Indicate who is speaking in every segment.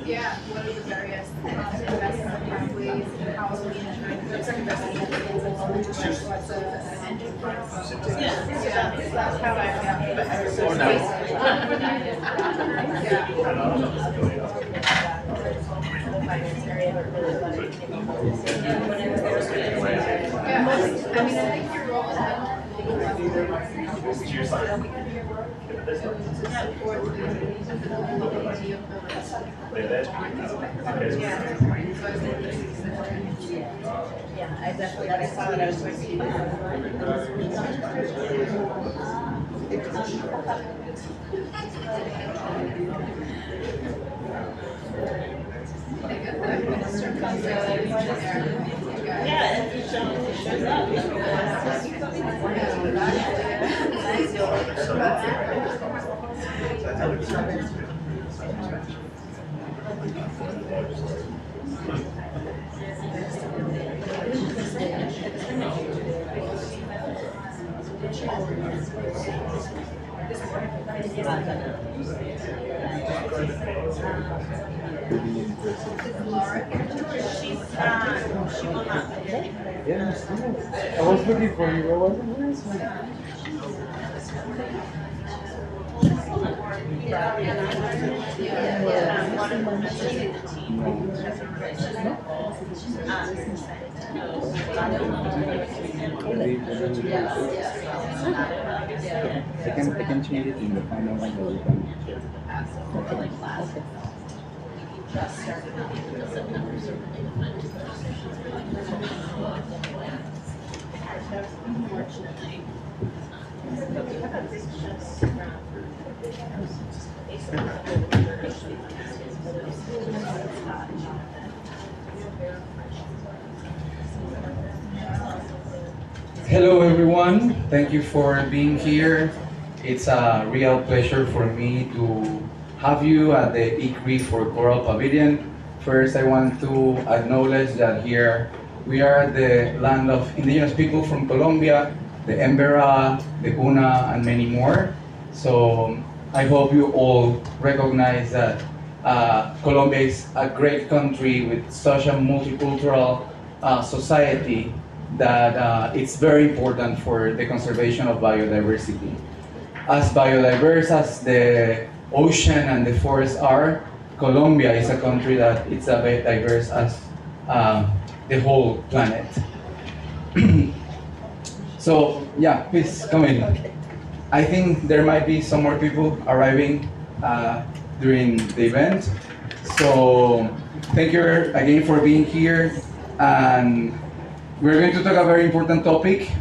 Speaker 1: Yeah, what are the various investment pathways and how are we what's an engine for us? Yeah, that's how I I mean, I think your role is
Speaker 2: Yeah, I definitely, when I saw that, I was going to yeah, if it shows up. She will not.
Speaker 3: Yes, I was looking for you. I wasn't where is my I can change it in the final one that we can. Okay.
Speaker 4: Hello everyone, thank you for being here. It's a real pleasure for me to have you at the ICRI for Coral Pavilion. First, I want to acknowledge that here we are the land of indigenous people from Colombia, the Embera, the Una, and many more. So I hope you all recognize that Colombia is a great country with such a multicultural society that it's very important for the conservation of biodiversity. As biodiverse as the ocean and the forests are, Colombia is a country that it's as diverse as the whole planet. So yeah, please come in. I think there might be some more people arriving during the event. So thank you again for being here. And we're going to talk a very important topic,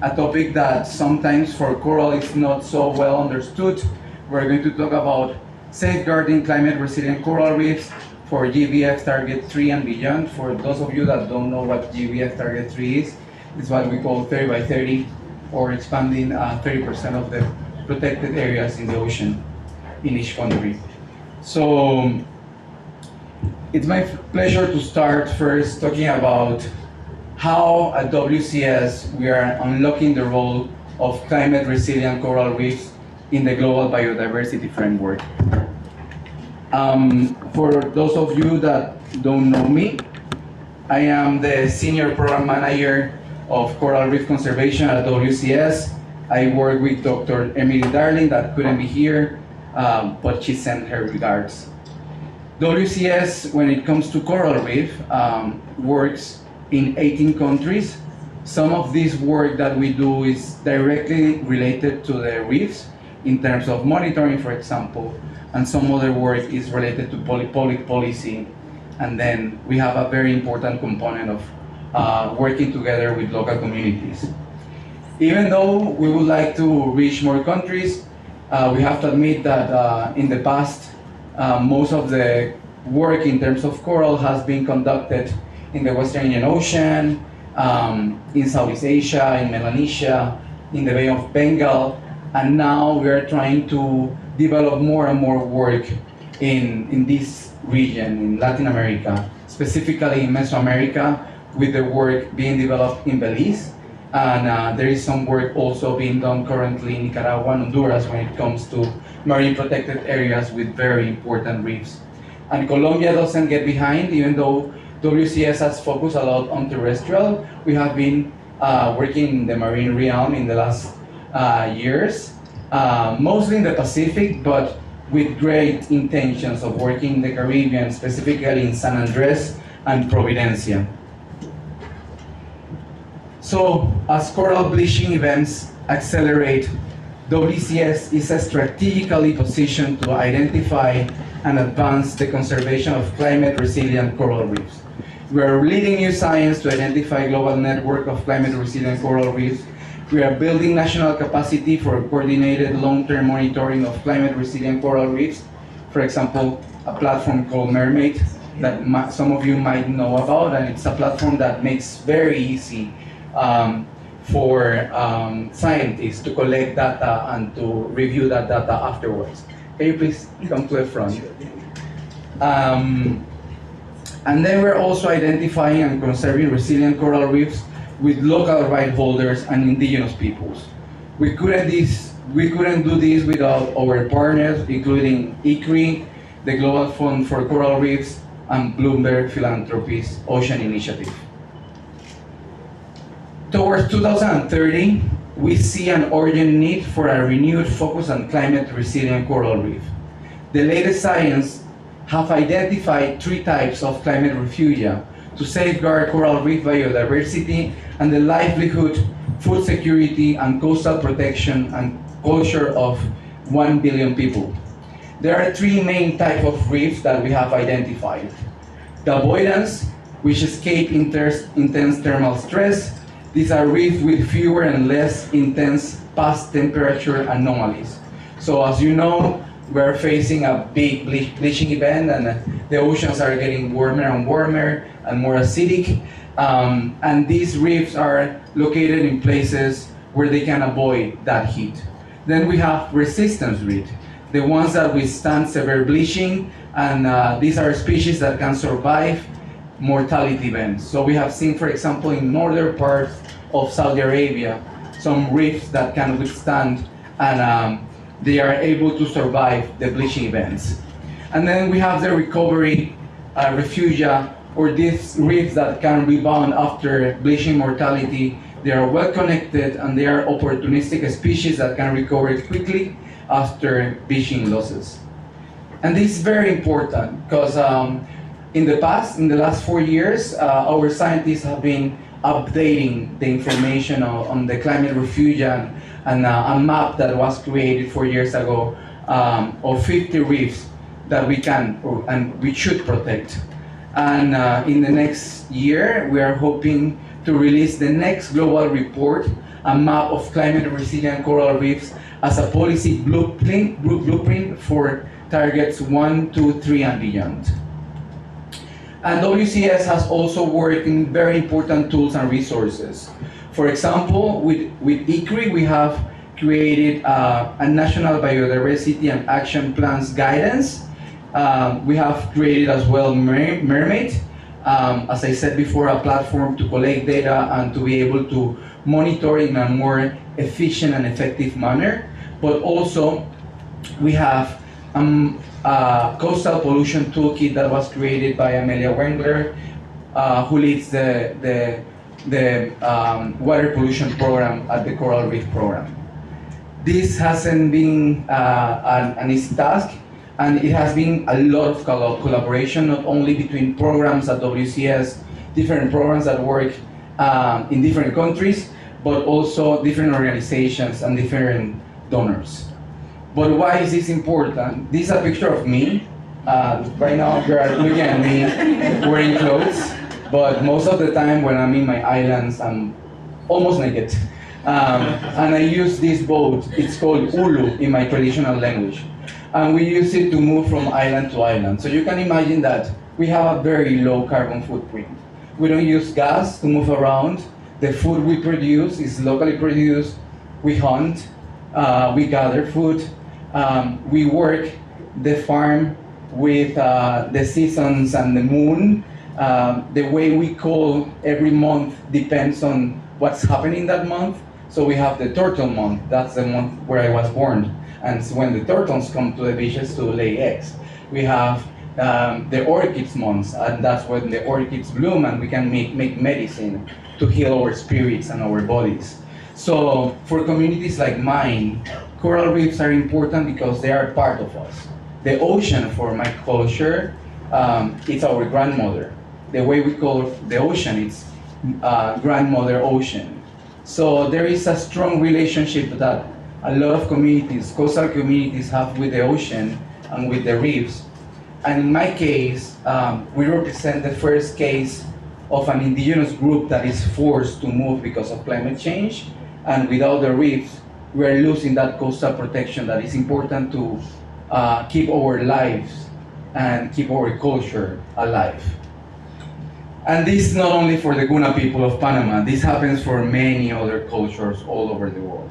Speaker 4: a topic that sometimes for coral is not so well understood. We're going to talk about safeguarding climate resilient coral reefs for GBF Target 3 and beyond. For those of you that don't know what GBF Target 3 is, it's what we call 30 by 30, or expanding 30% of the protected areas in the ocean in each country. So it's my pleasure to start first talking about how at WCS we are unlocking the role of climate resilient coral reefs in the global biodiversity framework. For those of you that don't know me, I am the Senior Program Manager of Coral Reef Conservation at WCS. I work with Dr. Emily Darling, that couldn't be here, but she sent her regards. WCS, when it comes to coral reef, works in 18 countries. Some of this work that we do is directly related to the reefs in terms of monitoring, for example, and some other work is related to public policy. And then we have a very important component of working together with local communities. Even though we would like to reach more countries, we have to admit that in the past, most of the work in terms of coral has been conducted in the Western Indian Ocean, in Southeast Asia, in Melanesia, in the Bay of Bengal, and now we are trying to develop more and more work in this region, in Latin America, specifically in Mesoamerica, with the work being developed in Belize. And there is some work also being done currently in Nicaragua and Honduras when it comes to marine protected areas with very important reefs. And Colombia doesn't get behind, even though WCS has focused a lot on terrestrial. We have been working in the marine realm in the last years, mostly in the Pacific, but with great intentions of working in the Caribbean, specifically in San Andres and Providencia. So, as coral bleaching events accelerate, WCS is strategically positioned to identify and advance the conservation of climate-resilient coral reefs. We are leading new science to identify a global network of climate-resilient coral reefs. We are building national capacity for coordinated long-term monitoring of climate-resilient coral reefs. For example, a platform called Mermaid that some of you might know about, and it's a platform that makes very easy for scientists to collect data and to review that data afterwards. Can you please come to the front? And then we're also identifying and conserving resilient coral reefs with local right holders and indigenous peoples. We couldn't do this without our partners, including ICRI, the Global Fund for Coral Reefs, and Bloomberg Philanthropies Ocean Initiative. Towards 2030, we see an urgent need for a renewed focus on climate-resilient coral reef. The latest science have identified 3 types of climate refugia to safeguard coral reef biodiversity and the livelihood, food security, and coastal protection and culture of 1 billion people. There are 3 main types of reefs that we have identified. The avoidance, which escape intense thermal stress. These are reefs with fewer and less intense past temperature anomalies. So as you know, we're facing a big bleaching event, and the oceans are getting warmer and warmer and more acidic. And these reefs are located in places where they can avoid that heat. Then we have resistance reefs, the ones that withstand severe bleaching, and these are species that can survive mortality events. So we have seen, for example, in northern parts of Saudi Arabia, some reefs that can withstand and they are able to survive the bleaching events. And then we have the recovery refugia, or these reefs that can rebound after bleaching mortality. They are well connected and they are opportunistic species that can recover quickly after bleaching losses. And this is very important because in the past, in the last 4 years, our scientists have been updating the information on the climate refugia, and a map that was created 4 years ago of 50 reefs that we can and we should protect. And in the next year, we are hoping to release the next global report, a map of climate resilient coral reefs as a policy blueprint for targets 1, 2, 3, and beyond. And WCS has also worked in very important tools and resources. For example, with ICRI, we have created a National Biodiversity and Action Plans guidance. We have created as well Mermaid, as I said before, a platform to collect data and to be able to monitor in a more efficient and effective manner. But also, we have a coastal pollution toolkit that was created by Amelia Wengler, who leads the water pollution program at the Coral Reef program. This hasn't been an easy task, and it has been a lot of collaboration, not only between programs at WCS, different programs that work in different countries, but also different organizations and different donors. But why is this important? This is a picture of me. Right now, you are looking at me wearing clothes, but most of the time when I'm in my islands, I'm almost naked. And I use this boat. It's called ulu in my traditional language. And we use it to move from island to island. So you can imagine that we have a very low carbon footprint. We don't use gas to move around. The food we produce is locally produced. We hunt, we gather food, we work the farm with the seasons and the moon. The way we call every month depends on what's happening that month. So we have the turtle month, that's the month where I was born. And it's when the turtles come to the beaches to lay eggs. We have the orchids months, and that's when the orchids bloom and we can make medicine to heal our spirits and our bodies. So for communities like mine, coral reefs are important because they are part of us. The ocean for my culture, it's our grandmother. The way we call the ocean, it's grandmother ocean. So there is a strong relationship that a lot of communities, coastal communities, have with the ocean and with the reefs. And in my case, we represent the first case of an indigenous group that is forced to move because of climate change. And without the reefs, we are losing that coastal protection that is important to keep our lives and keep our culture alive. And this is not only for the Guna people of Panama, this happens for many other cultures all over the world.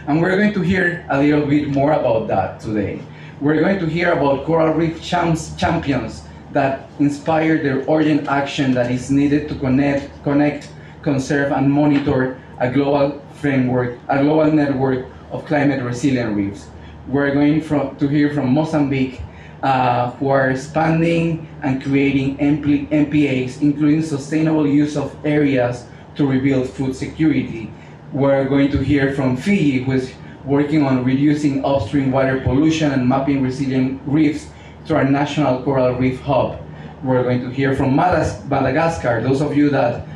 Speaker 4: And we're going to hear a little bit more about that today. We're going to hear about coral reef champions that inspire the urgent action that is needed to connect, conserve, and monitor a global framework, a global network of climate resilient reefs. We're going to hear from Mozambique, who are expanding and creating MPAs, including sustainable use of areas to rebuild food security. We're going to hear from Fiji, who is working on reducing upstream water pollution and mapping resilient reefs through our National Coral Reef Hub. We're going to hear from Madagascar. Those of you that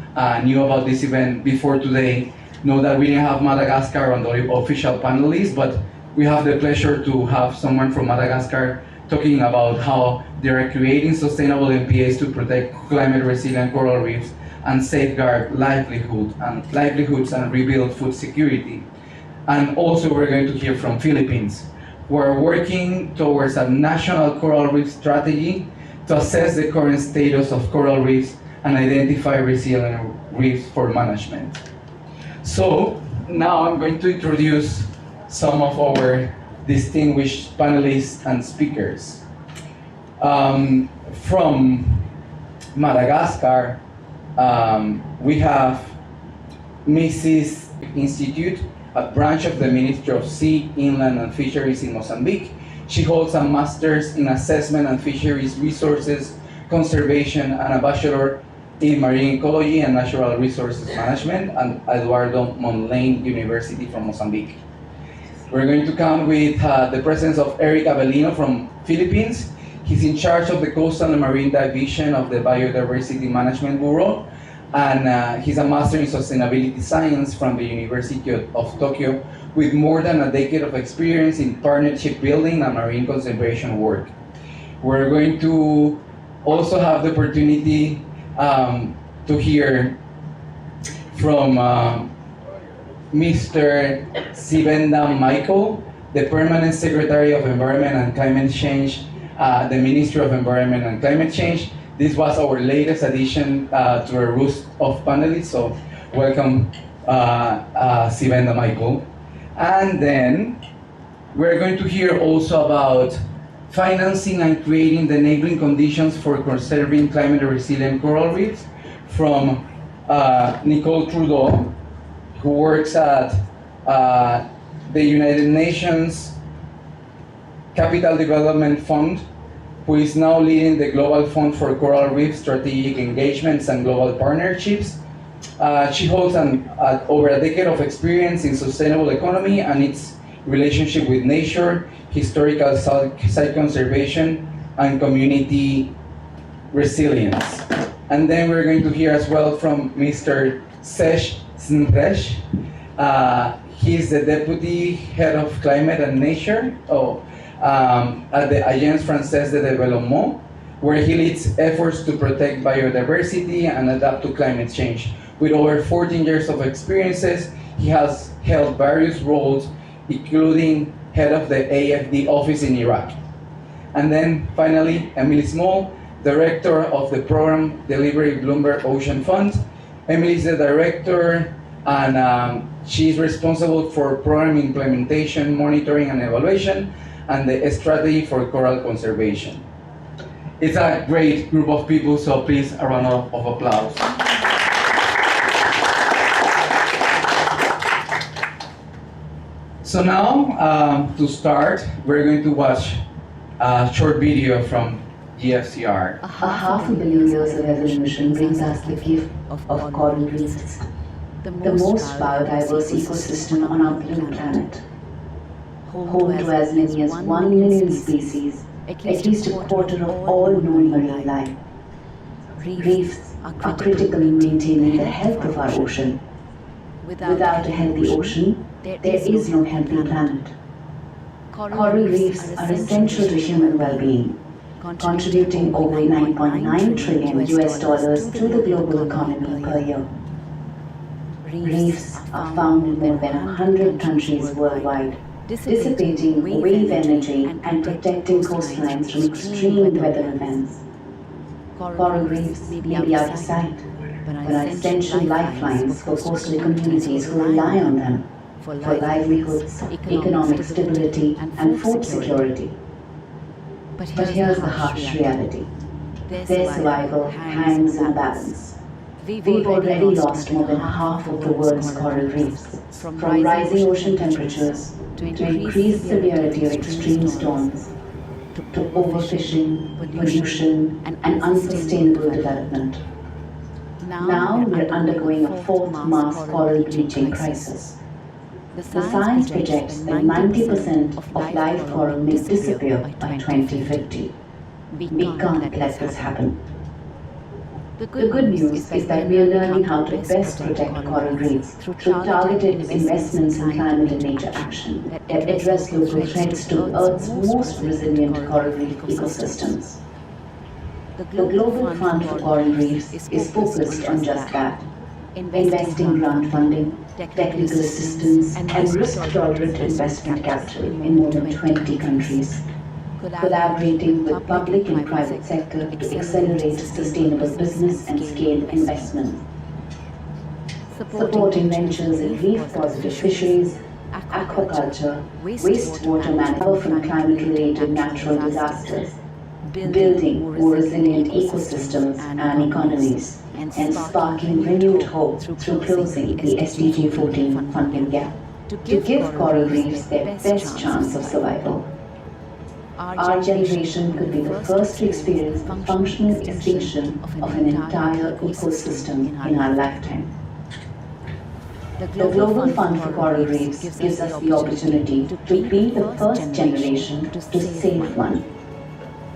Speaker 4: knew about this event before today know that we didn't have Madagascar on the official panel list, but we have the pleasure to have someone from Madagascar talking about how they are creating sustainable MPAs to protect climate resilient coral reefs and safeguard livelihoods and rebuild food security. And also we're going to hear from Philippines, who are working towards a national coral reef strategy to assess the current status of coral reefs and identify resilient reefs for management. So now I'm going to introduce some of our distinguished panelists and speakers. From Madagascar, we have Mrs. Institute, a branch of the Ministry of Sea, Inland and Fisheries in Mozambique. She holds a master's in assessment and fisheries resources conservation and a bachelor in marine ecology and natural resources management at Eduardo Mondlane University from Mozambique. We're going to come with the presence of Eric Avelino from Philippines. He's in charge of the Coastal and Marine Division of the Biodiversity Management Bureau, and he's a master in sustainability science from the University of Tokyo with more than a decade of experience in partnership building and marine conservation work. We're going to also have the opportunity to hear from Mr. Sibenda Michael, the Permanent Secretary of Environment and Climate Change, the Ministry of Environment and Climate Change. This was our latest addition to our roost of panelists, so welcome Sibenda Michael. And then we're going to hear also about financing and creating the enabling conditions for conserving climate resilient coral reefs from Nicole Trudeau, who works at the United Nations Capital Development Fund, who is now leading the Global Fund for Coral Reef Strategic Engagements and Global Partnerships. She holds over a decade of experience in sustainable economy and its relationship with nature, historical site conservation, and community resilience. And then we're going to hear as well from Mr. Sesh Snresh. He's the Deputy Head of Climate and Nature at the Agence Française de Développement, where he leads efforts to protect biodiversity and adapt to climate change. With over 14 years of experiences, he has held various roles, including head of the AFD office in Iraq. And then finally, Emily Small, Director of the Program Delivery Bloomberg Ocean Fund. Emily is the Director, and she's responsible for program implementation, monitoring, and evaluation, and the strategy for coral conservation. It's a great group of people, so please a round of applause. So now, to start, we're going to watch a short video from GFCR.
Speaker 5: A half a billion years of evolution brings us the gift of coral reefs, the most biodiverse ecosystem on our blue planet. Home to as many as 1 million species, at least a quarter of all known marine life. Reefs are critical in maintaining the health of our ocean. Without a healthy ocean, there is no healthy planet. Coral reefs are essential to human well-being, contributing over $9.9 trillion to the global economy per year. Reefs are found in more than 100 countries worldwide, dissipating wave energy and protecting coastlines from extreme weather events. Coral reefs may be out of sight, but are essential lifelines for coastal communities who rely on them for livelihoods, economic stability, and food security. But here's the harsh reality. Their survival hangs in the balance. We've already lost more than half of the world's coral reefs, from rising ocean temperatures to increased severity of extreme storms, to overfishing, pollution, and unsustainable development. Now we're undergoing a fourth mass coral bleaching crisis. The science projects that 90% of live coral may disappear by 2050. We can't let this happen. The good news is that we are learning how to best protect coral reefs through targeted investments in climate and nature action that address local threats to Earth's most resilient coral reef ecosystems. The Global Fund for Coral Reefs is focused on just that, investing grant funding, technical assistance, and risk-tolerant investment capital in more than 20 countries, collaborating with public and private sector to accelerate sustainable business and scale investment, supporting ventures in reef-positive fisheries, aquaculture, wastewater management from climate-related natural disasters, building more resilient ecosystems and economies, and sparking renewed hope through closing the SDG 14 funding gap to give coral reefs their best chance of survival. Our generation could be the first to experience the functional extinction of an entire ecosystem in our lifetime. The Global Fund for Coral Reefs gives us the opportunity to be the first generation to save one.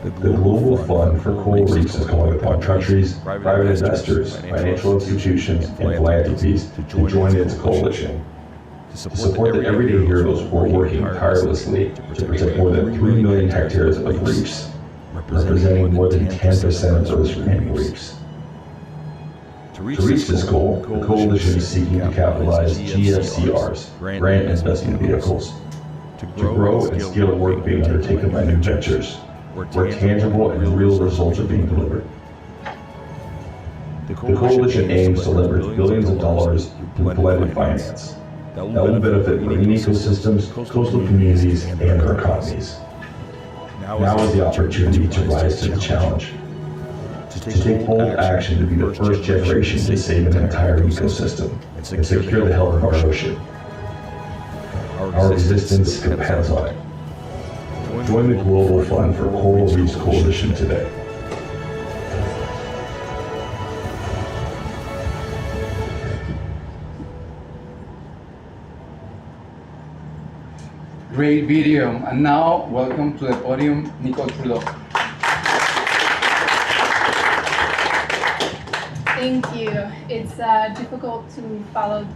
Speaker 6: The Global Fund for Coral Reefs is calling upon countries, private investors, financial institutions, and philanthropies to join its coalition. To support the everyday heroes who are working tirelessly to protect more than 3 million hectares of reefs, representing more than 10% of those remaining reefs. To reach this goal, the coalition is seeking to capitalize GFCR's grant investment vehicles to grow and scale work being undertaken by new ventures, where tangible and real results are being delivered. The coalition aims to leverage billions of dollars through blended finance that will benefit marine ecosystems, coastal communities, and their economies. Now is the opportunity to rise to the challenge, to take bold action to be the first generation to save an entire ecosystem and secure the health of our ocean. Our existence depends on it. Join the Global Fund for Coral Reefs Coalition today.
Speaker 4: Great video. And now, welcome to the podium, Nicole Trudeau.
Speaker 1: Thank you. It's difficult to follow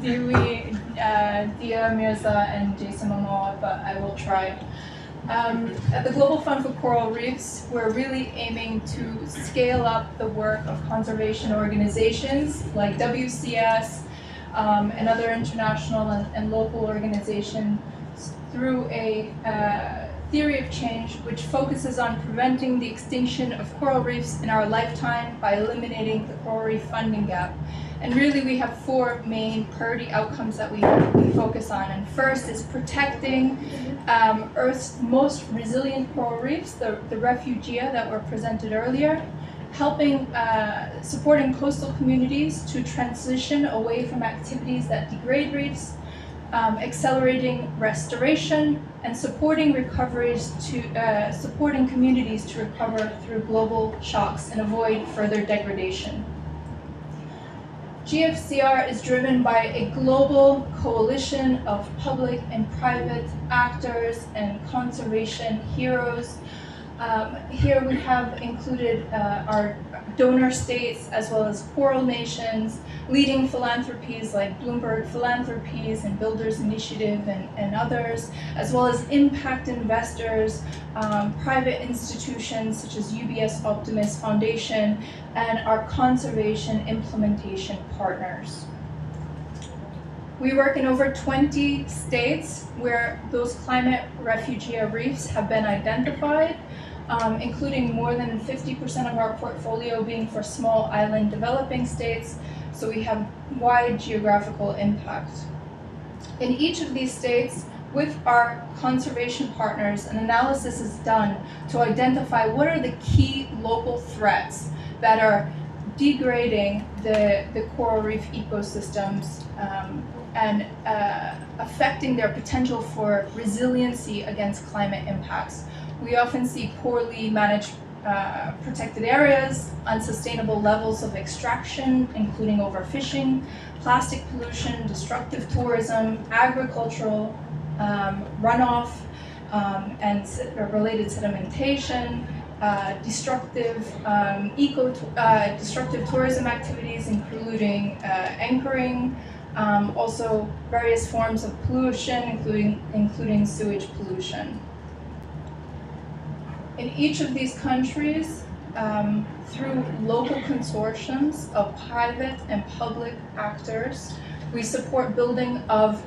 Speaker 1: Dewey, Dia Mirza, and Jason Momoa, but I will try. At the Global Fund for Coral Reefs, we're really aiming to scale up the work of conservation organizations like WCS and other international and local organizations through theory of change, which focuses on preventing the extinction of coral reefs in our lifetime by eliminating the coral reef funding gap. And really we have four main priority outcomes that we focus on. And first is protecting Earth's most resilient coral reefs, the refugia that were presented earlier, helping, supporting coastal communities to transition away from activities that degrade reefs, accelerating restoration, and supporting recoveries to, supporting communities to recover through global shocks and avoid further degradation. GFCR is driven by a global coalition of public and private actors and conservation heroes. Here we have included our donor states as well as coral nations, leading philanthropies like Bloomberg Philanthropies and Builders Initiative and others, as well as impact investors, private institutions such as UBS Optimus Foundation, and our conservation implementation partners. We work in over 20 states where those climate refugia reefs have been identified, including more than 50% of our portfolio being for small island developing states, so we have wide geographical impact. In each of these states, with our conservation partners, an analysis is done to identify what are the key local threats that are degrading the coral reef ecosystems and affecting their potential for resiliency against climate impacts. We often see poorly managed protected areas, unsustainable levels of extraction, including overfishing, plastic pollution, destructive tourism, agricultural runoff, and related sedimentation, destructive destructive tourism activities, including anchoring, also various forms of pollution, including sewage pollution. In each of these countries, through local consortiums of private and public actors, we support building of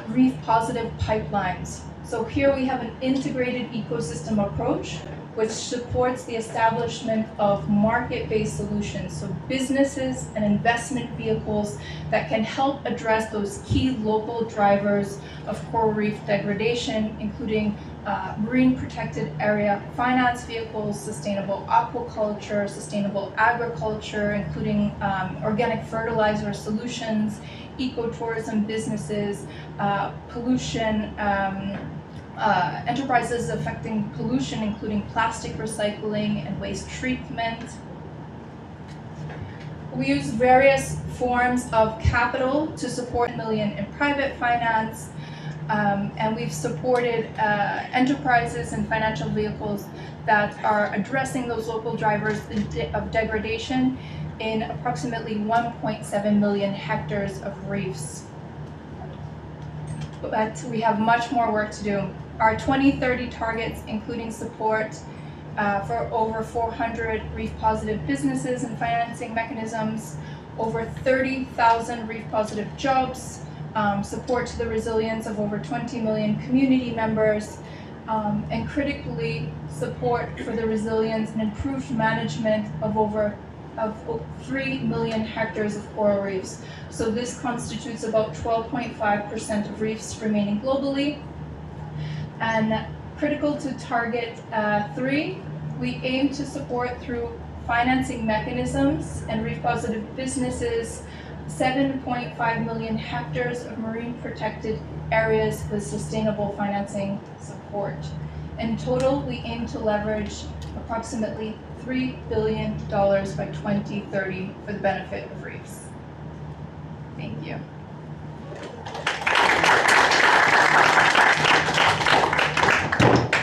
Speaker 1: reef-positive pipelines. So here we have an integrated ecosystem approach which supports the establishment of market-based solutions, so businesses and investment vehicles that can help address those key local drivers of coral reef degradation, including marine protected area finance vehicles, sustainable aquaculture, sustainable agriculture, including organic fertilizer solutions, ecotourism businesses, pollution, enterprises affecting pollution, including plastic recycling and waste treatment. We use various forms of capital to support $1 million in private finance, and we've supported enterprises and financial vehicles that are addressing those local drivers of degradation in approximately 1.7 million hectares of reefs. But we have much more work to do. Our 2030 targets, including support for over 400 reef-positive businesses and financing mechanisms, over 30,000 reef-positive jobs, support to the resilience of over 20 million community members, and critically support for the resilience and improved management of 3 million hectares of coral reefs. So this constitutes about 12.5% of reefs remaining globally. And critical to target 3, we aim to support through financing mechanisms and reef-positive businesses 7.5 million hectares of marine protected areas with sustainable financing support. In total, we aim to leverage approximately $3 billion by 2030 for the benefit of reefs. Thank you.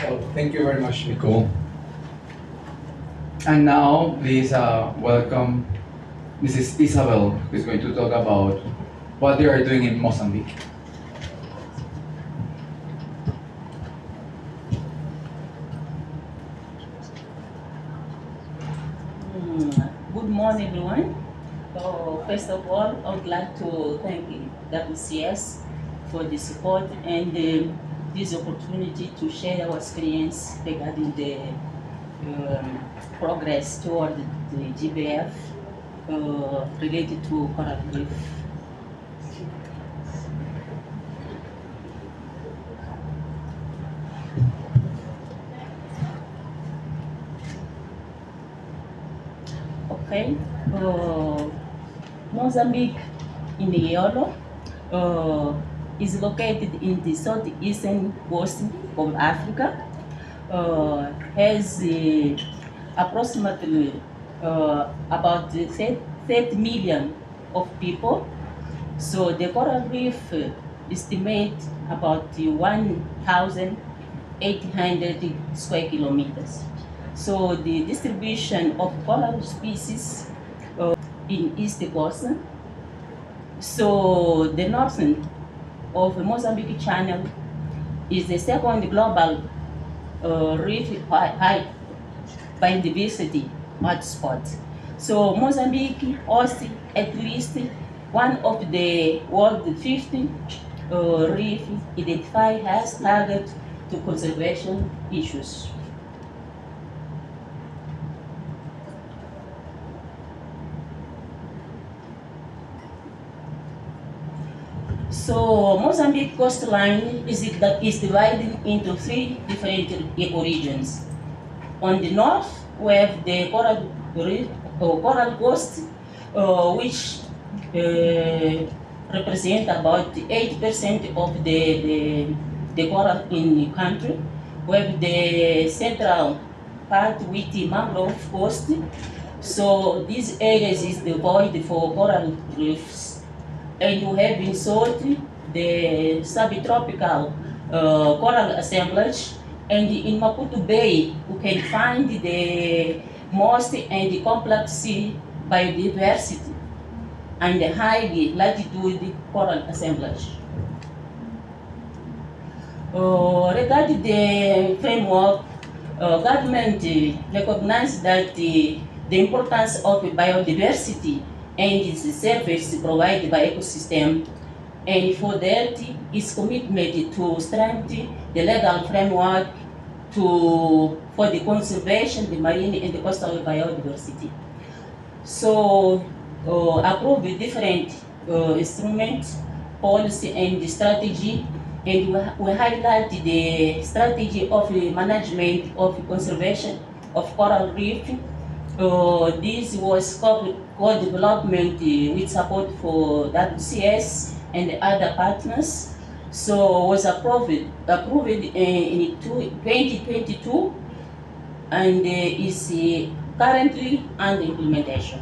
Speaker 4: So, thank you very much, Nicole. And now, please welcome Mrs. Isabel, who is going to talk about what they are doing in Mozambique.
Speaker 7: Good morning, everyone. So first of all, I would like to thank WCS for the support and this opportunity to share our experience regarding the progress toward the GBF related to coral reef. Okay, Mozambique in the yellow is located in the southeastern coast of Africa. Has approximately about 30 million of people. So the coral reef estimate about 1,800 square kilometers. So the distribution of coral species in East Coast. So the northern of the Mozambique Channel is the second global reef high biodiversity hotspot. So Mozambique hosts at least one of the world's 50 reef identified as target to conservation issues. So Mozambique coastline is divided into 3 different ecoregions. On the north, we have the coral reef or coral coast, which represent about 80% of the coral in the country. We have the central part with the mangrove coast. So these areas is devoid for coral reefs. And you have in south the subtropical coral assemblage, and in Maputo Bay you can find the most and the complex biodiversity and the high latitude coral assemblage. Regarding the framework, government recognizes that the importance of biodiversity and its service provided by ecosystem, and for that is committed to strengthen the legal framework for the conservation, the marine and the coastal biodiversity. So approve different instruments, policy and strategy, and we highlight the strategy of management of conservation of coral reef. This was co-development with support for WCS and other partners. So was approved in 2022 and is currently under implementation.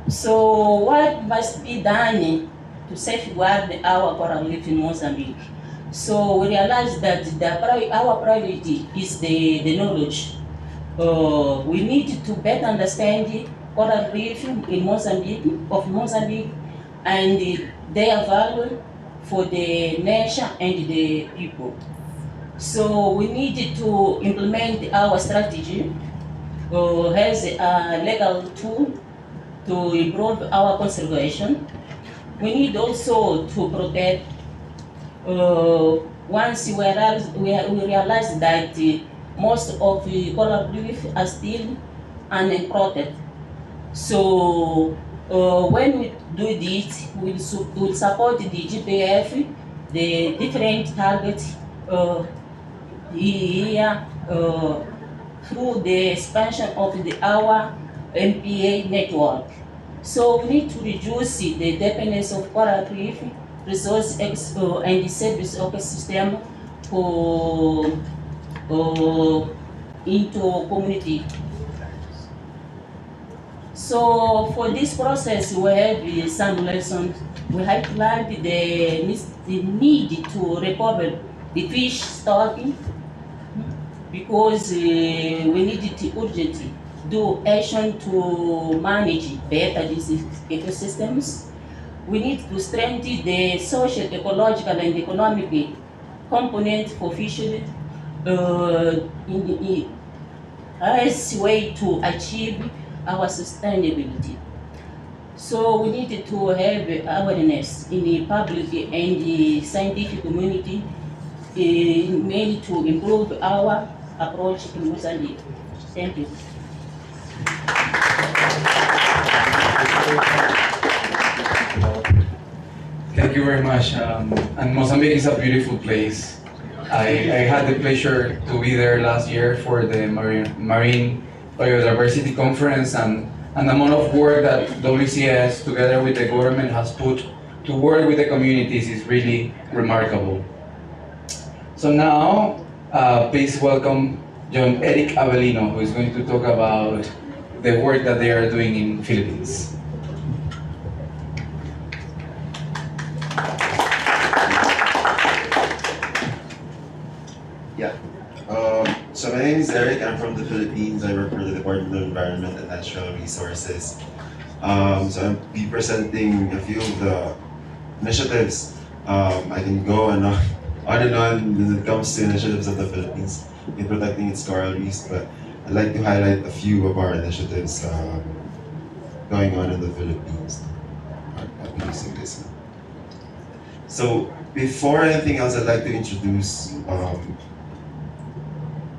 Speaker 7: So what must be done to safeguard our coral reef in Mozambique? So we realized that our priority is the knowledge. We need to better understand the coral reef in Mozambique, and their value for the nation and the people. So we need to implement our strategy as a legal tool to improve our conservation. We need also to protect. Once we realize that most of the coral reef are still unprotected. So when we do this, we'll support the GPF, the different targets here through the expansion of our MPA network. So we need to reduce the dependence of coral reef resource and the service ecosystem into community. So for this process, we have some lessons. We have learned the need to recover the fish stock because we needed to urgently do action to manage better these ecosystems. We need to strengthen the social, ecological, and economic component for fisheries as a way to achieve our sustainability. So we need to have awareness in the public and the scientific community, mainly to improve our approach in Mozambique. Thank you.
Speaker 4: Thank you very much. And Mozambique is a beautiful place. I had the pleasure to be there last year for the Marine Biodiversity Conference, and the amount of work that WCS together with the government has put to work with the communities is really remarkable. So now, please welcome John Eric Avellino, who is going to talk about the work that they are doing in Philippines.
Speaker 8: So my name is Eric. I'm from the Philippines. I work for the Department of Environment and Natural Resources. So I'll be presenting a few of the initiatives. I can go on and on when it comes to initiatives of the Philippines in protecting its coral reefs, but I'd like to highlight a few of our initiatives going on in the Philippines. I'm using this one. So before anything else, I'd like to introduce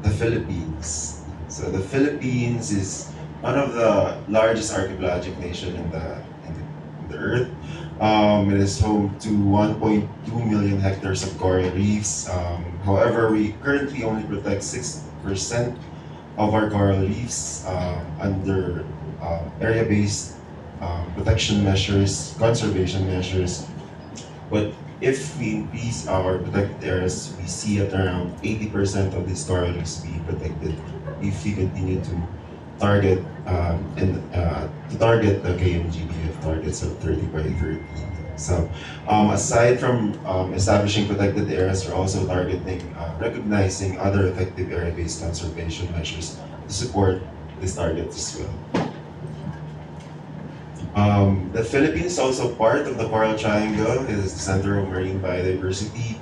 Speaker 8: the Philippines. So the Philippines is one of the largest archipelagic nations in the earth. It is home to 1.2 million hectares of coral reefs. However, we currently only protect 6% of our coral reefs under area-based protection measures, conservation measures. But if we increase our protected areas, we see at around 80% of these coral reefs being protected if we continue to target the KMGBF targets of 30 by 30. So aside from establishing protected areas, we're also targeting recognizing other effective area-based conservation measures to support these targets as well. The Philippines is also part of the Coral Triangle. It is the center of marine biodiversity.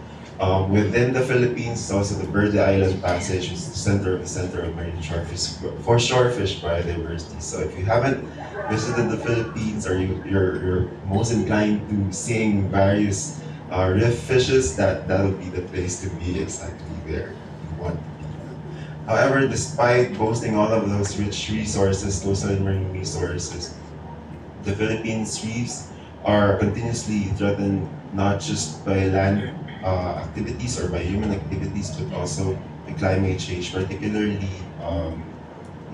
Speaker 8: Within the Philippines is also the Verde Island Passage, which is the center of marine shorefish biodiversity. So if you haven't visited the Philippines, or you're most inclined to seeing various reef fishes, that'll be the place to be, exactly where you want to be. However, despite boasting all of those rich resources, coastal and marine resources, the Philippines reefs are continuously threatened not just by land activities or by human activities, but also by climate change, particularly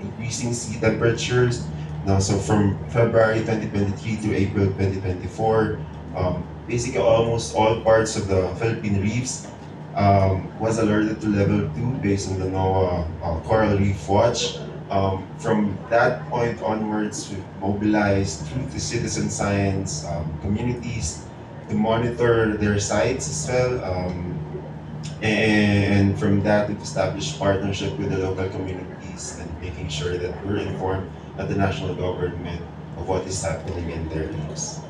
Speaker 8: increasing sea temperatures. Now, so from February 2023 to April 2024, basically almost all parts of the Philippine reefs was alerted to level 2 based on the NOAA Coral Reef Watch. From that point onwards, we've mobilized through the citizen science communities to monitor their sites as well. And from that, we've established partnership with the local communities and making sure that we're informed at the national government of what is happening in their lives.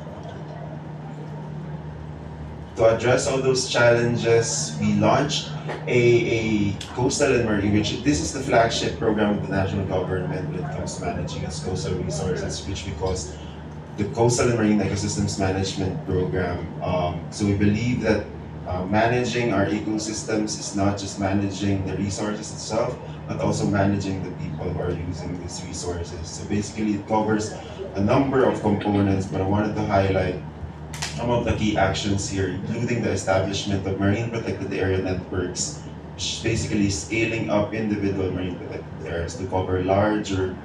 Speaker 8: To address all those challenges, we launched a coastal and marine, which this is the flagship program of the national government when it comes to managing its coastal resources, which we call the Coastal and Marine Ecosystems Management Program. So we believe that managing our ecosystems is not just managing the resources itself, but also managing the people who are using these resources. So basically it covers a number of components, but I wanted to highlight some of the key actions here, including the establishment of marine protected area networks, which is basically scaling up individual marine protected areas to cover larger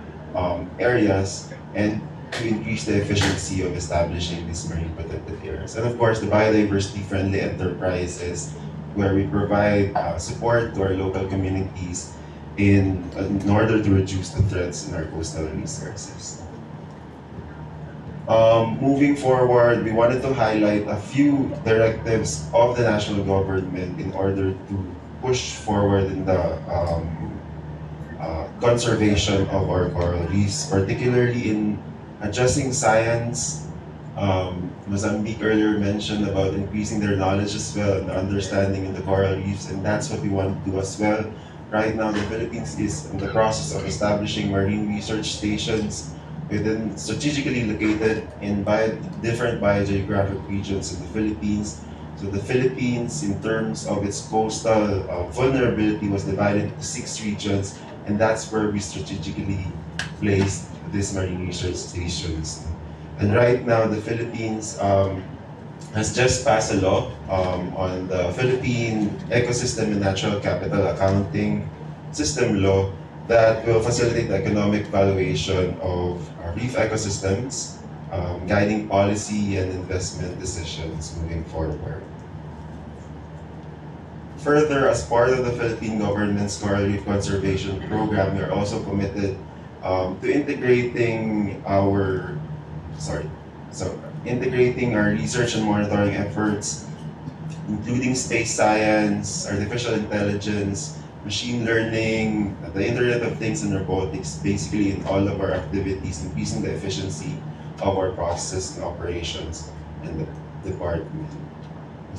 Speaker 8: areas and to increase the efficiency of establishing these marine protected areas. And of course, the biodiversity-friendly enterprises, where we provide support to our local communities in order to reduce the threats in our coastal resources. Moving forward, we wanted to highlight a few directives of the national government in order to push forward in the conservation of our coral reefs, particularly in addressing science. Mozambique earlier mentioned about increasing their knowledge as well and understanding in the coral reefs, and that's what we want to do as well. Right now, the Philippines is in the process of establishing marine research stations within strategically located in different biogeographic regions in the Philippines. So the Philippines, in terms of its coastal vulnerability, was divided into 6 regions, and that's where we strategically placed these marine research stations. And right now, the Philippines has just passed a law on the Philippine Ecosystem and Natural Capital Accounting System law that will facilitate the economic valuation of reef ecosystems, guiding policy and investment decisions moving forward. Further, as part of the Philippine government's coral reef conservation program, we are also committed to integrating our research and monitoring efforts, including space science, artificial intelligence, machine learning, the Internet of Things and robotics, basically in all of our activities, increasing the efficiency of our processes and operations in the department.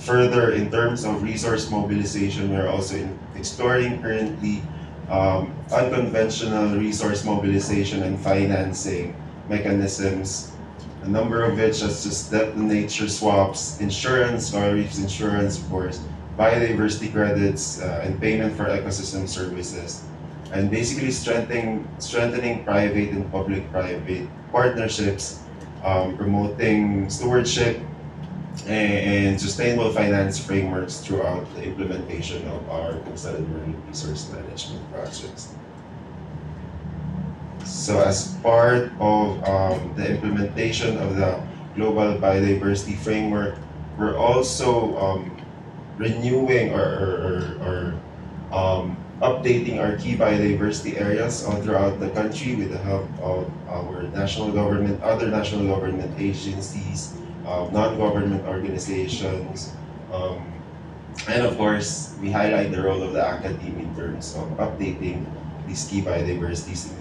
Speaker 8: Further, in terms of resource mobilization, we are also exploring currently unconventional resource mobilization and financing mechanisms, a number of which is just debt to nature swaps, insurance, coral reefs insurance, of course, biodiversity credits, and payment for ecosystem services, and basically strengthening private and public-private partnerships, promoting stewardship and sustainable finance frameworks throughout the implementation of our coastal and marine resource management projects. So as part of the implementation of the Global Biodiversity Framework, we're also renewing or updating our key biodiversity areas all throughout the country with the help of our national government, other national government agencies, non-government organizations, and of course, we highlight the role of the academe in terms of updating these key biodiversities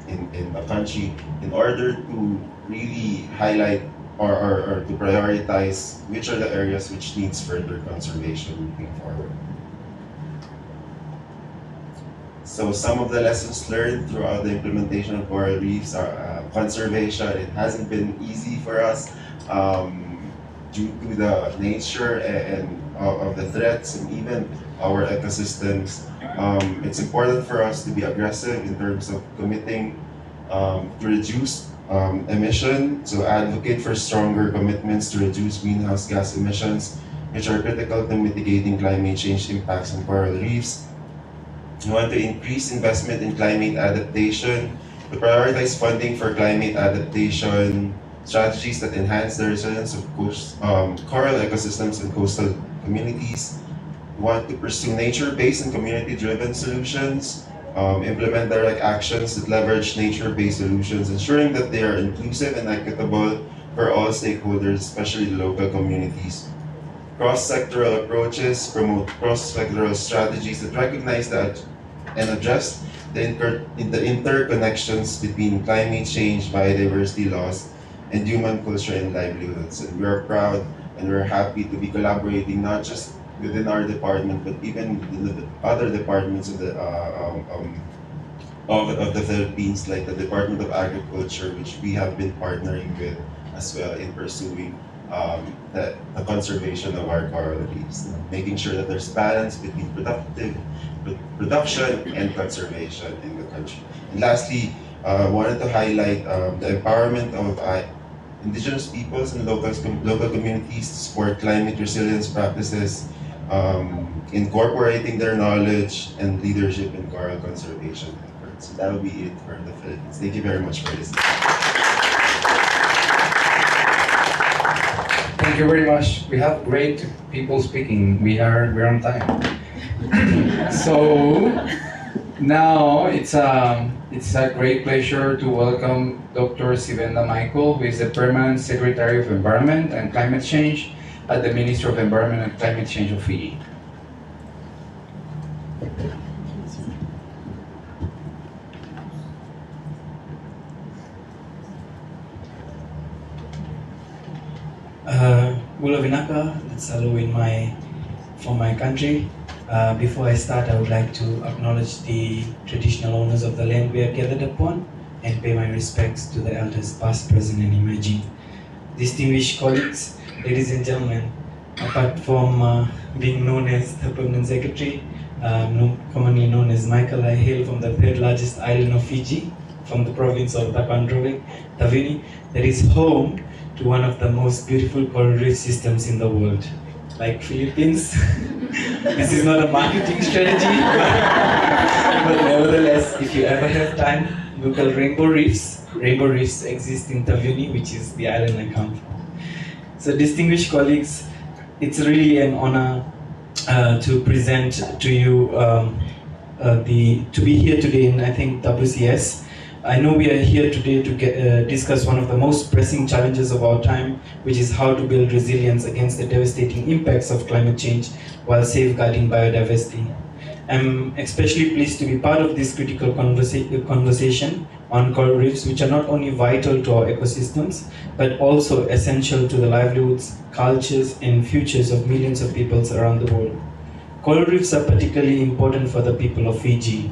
Speaker 8: in the country in order to really highlight or to prioritize which are the areas which needs further conservation moving forward. So some of the lessons learned throughout the implementation of coral reefs are conservation. It hasn't been easy for us due to the nature and of the threats and even our ecosystems. It's important for us to be aggressive in terms of committing to reduce emission, to advocate for stronger commitments to reduce greenhouse gas emissions, which are critical to mitigating climate change impacts on coral reefs. We want to increase investment in climate adaptation, to prioritize funding for climate adaptation strategies that enhance the resilience of coral ecosystems and coastal communities. We want to pursue nature-based and community-driven solutions, implement direct actions that leverage nature-based solutions, ensuring that they are inclusive and equitable for all stakeholders, especially the local communities. Cross-sectoral approaches promote cross-sectoral strategies that recognize that and address the interconnections between climate change, biodiversity loss, and human culture and livelihoods. And we are proud and we're happy to be collaborating not just within our department, but even within the other departments of the Philippines, like the Department of Agriculture, which we have been partnering with as well in pursuing the conservation of our coral reefs, making sure that there's balance between production and conservation in the country. And lastly, I wanted to highlight the empowerment of indigenous peoples and local communities to support climate resilience practices, incorporating their knowledge and leadership in coral conservation efforts. So that will be it for the Philippines. Thank you very much for listening.
Speaker 4: Thank you very much. We have great people speaking. We're on time. So now it's a great pleasure to welcome Dr. Sivenda Michael, who is the Permanent Secretary of Environment and Climate Change at the Ministry of Environment and Climate Change of Fiji.
Speaker 9: Mula Vinaka, that's hello from my country. Before I start, I would like to acknowledge the traditional owners of the land we are gathered upon, and pay my respects to the elders past, present, and emerging. Distinguished colleagues, ladies and gentlemen, apart from being known as the Permanent Secretary, commonly known as Michael, I hail from the third largest island of Fiji, from the province of Tavini, that is home to one of the most beautiful coral reef systems in the world. Like Philippines, this is not a marketing strategy, but nevertheless, if you ever have time, Google rainbow reefs. Rainbow reefs exist in Tavini, which is the island I come from. So distinguished colleagues, it's really an honor to present to you to be here today in, I think, WCS. I know we are here today to discuss one of the most pressing challenges of our time, which is how to build resilience against the devastating impacts of climate change while safeguarding biodiversity. I'm especially pleased to be part of this critical conversation on coral reefs, which are not only vital to our ecosystems, but also essential to the livelihoods, cultures, and futures of millions of peoples around the world. Coral reefs are particularly important for the people of Fiji.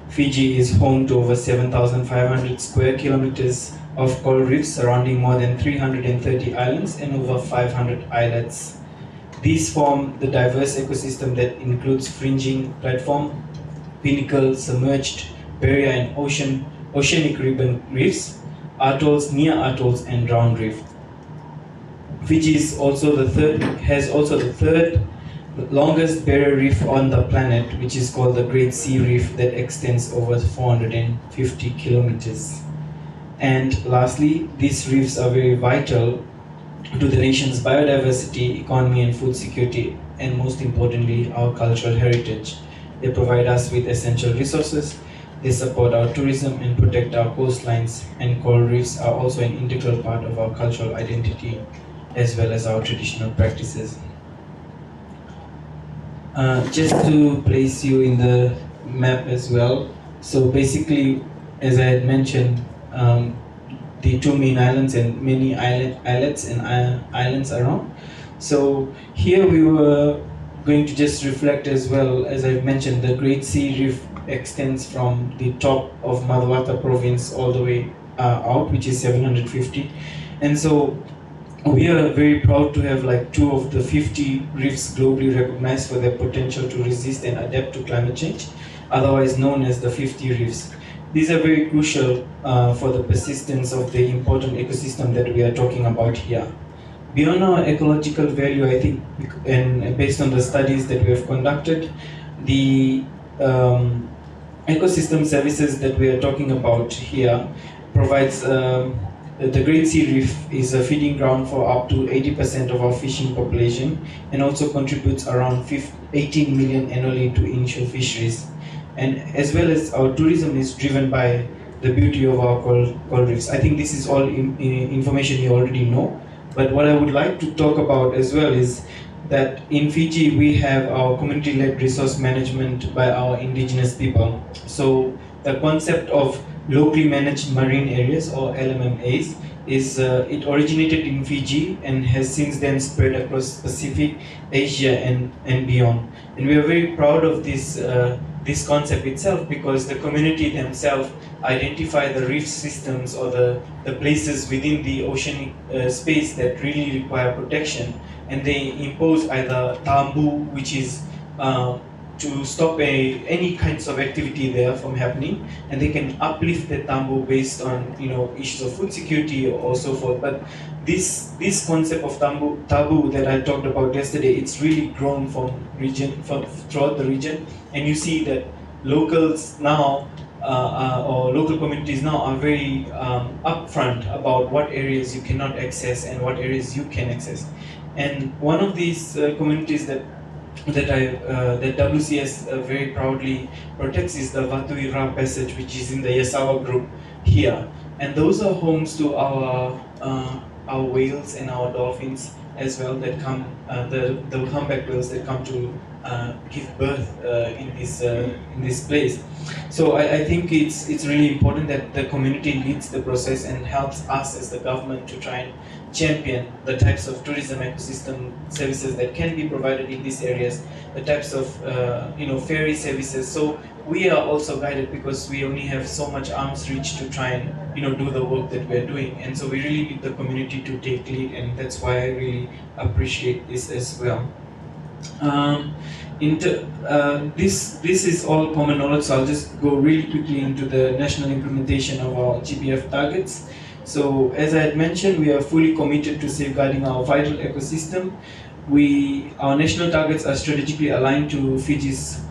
Speaker 9: Fiji is home to over 7,500 square kilometers of coral reefs surrounding more than 330 islands and over 500 islets. These form the diverse ecosystem that includes fringing platform, pinnacle, submerged, barrier, and oceanic ribbon reefs, atolls, near atolls, and drowned reef. Fiji has also the third longest barrier reef on the planet, which is called the Great Sea Reef, that extends over 450 kilometers. And lastly, these reefs are very vital to the nation's biodiversity, economy, and food security, and most importantly, our cultural heritage. They provide us with essential resources, they support our tourism and protect our coastlines, and coral reefs are also an integral part of our cultural identity as well as our traditional practices. Just to place you in the map as well, so basically, as I had mentioned, the two main islands and many islets and islands around. So here we were going to just reflect as well, as I've mentioned, the Great Sea Reef extends from the top of Madhawata province all the way out, which is 750. And so we are very proud to have like 2 of the 50 reefs globally recognized for their potential to resist and adapt to climate change, otherwise known as the 50 reefs. These are very crucial for the persistence of the important ecosystem that we are talking about here. Beyond our ecological value, I think, and based on the studies that we have conducted, the ecosystem services that we are talking about here provides the Great Sea Reef is a feeding ground for up to 80% of our fishing population and also contributes around 18 million annually to inshore fisheries. And as well as our tourism is driven by the beauty of our coral reefs. I think this is all information you already know, but what I would like to talk about as well is that in Fiji we have our community-led resource management by our indigenous people. So the concept of locally managed marine areas, or LMMAs, is it originated in Fiji and has since then spread across Pacific, Asia, and beyond. And we are very proud of this concept itself because the community themselves identify the reef systems or the places within the oceanic space that really require protection, and they impose either tambu, which is to stop any kinds of activity there from happening, and they can uplift the tambu based on issues of food security or so forth. But this concept of tabu that I talked about yesterday, it's really grown from throughout the region, and you see that locals now or local communities now are very upfront about what areas you cannot access and what areas you can access. And one of these communities that WCS very proudly protects is the Vatui Ra Passage, which is in the Yasawa group here, and those are homes to our whales and our dolphins as well that come, the humpback whales that come to give birth in this place. So I think it's really important that the community leads the process and helps us as the government to try and champion the types of tourism ecosystem services that can be provided in these areas, the types of ferry services. So we are also guided because we only have so much arm's reach to try and do the work that we're doing, and so we really need the community to take lead, and that's why I really appreciate this as well. This is all common knowledge, so I'll just go really quickly into the national implementation of our GBF targets. So as I had mentioned, we are fully committed to safeguarding our vital ecosystem. Our national targets are strategically aligned to Fiji's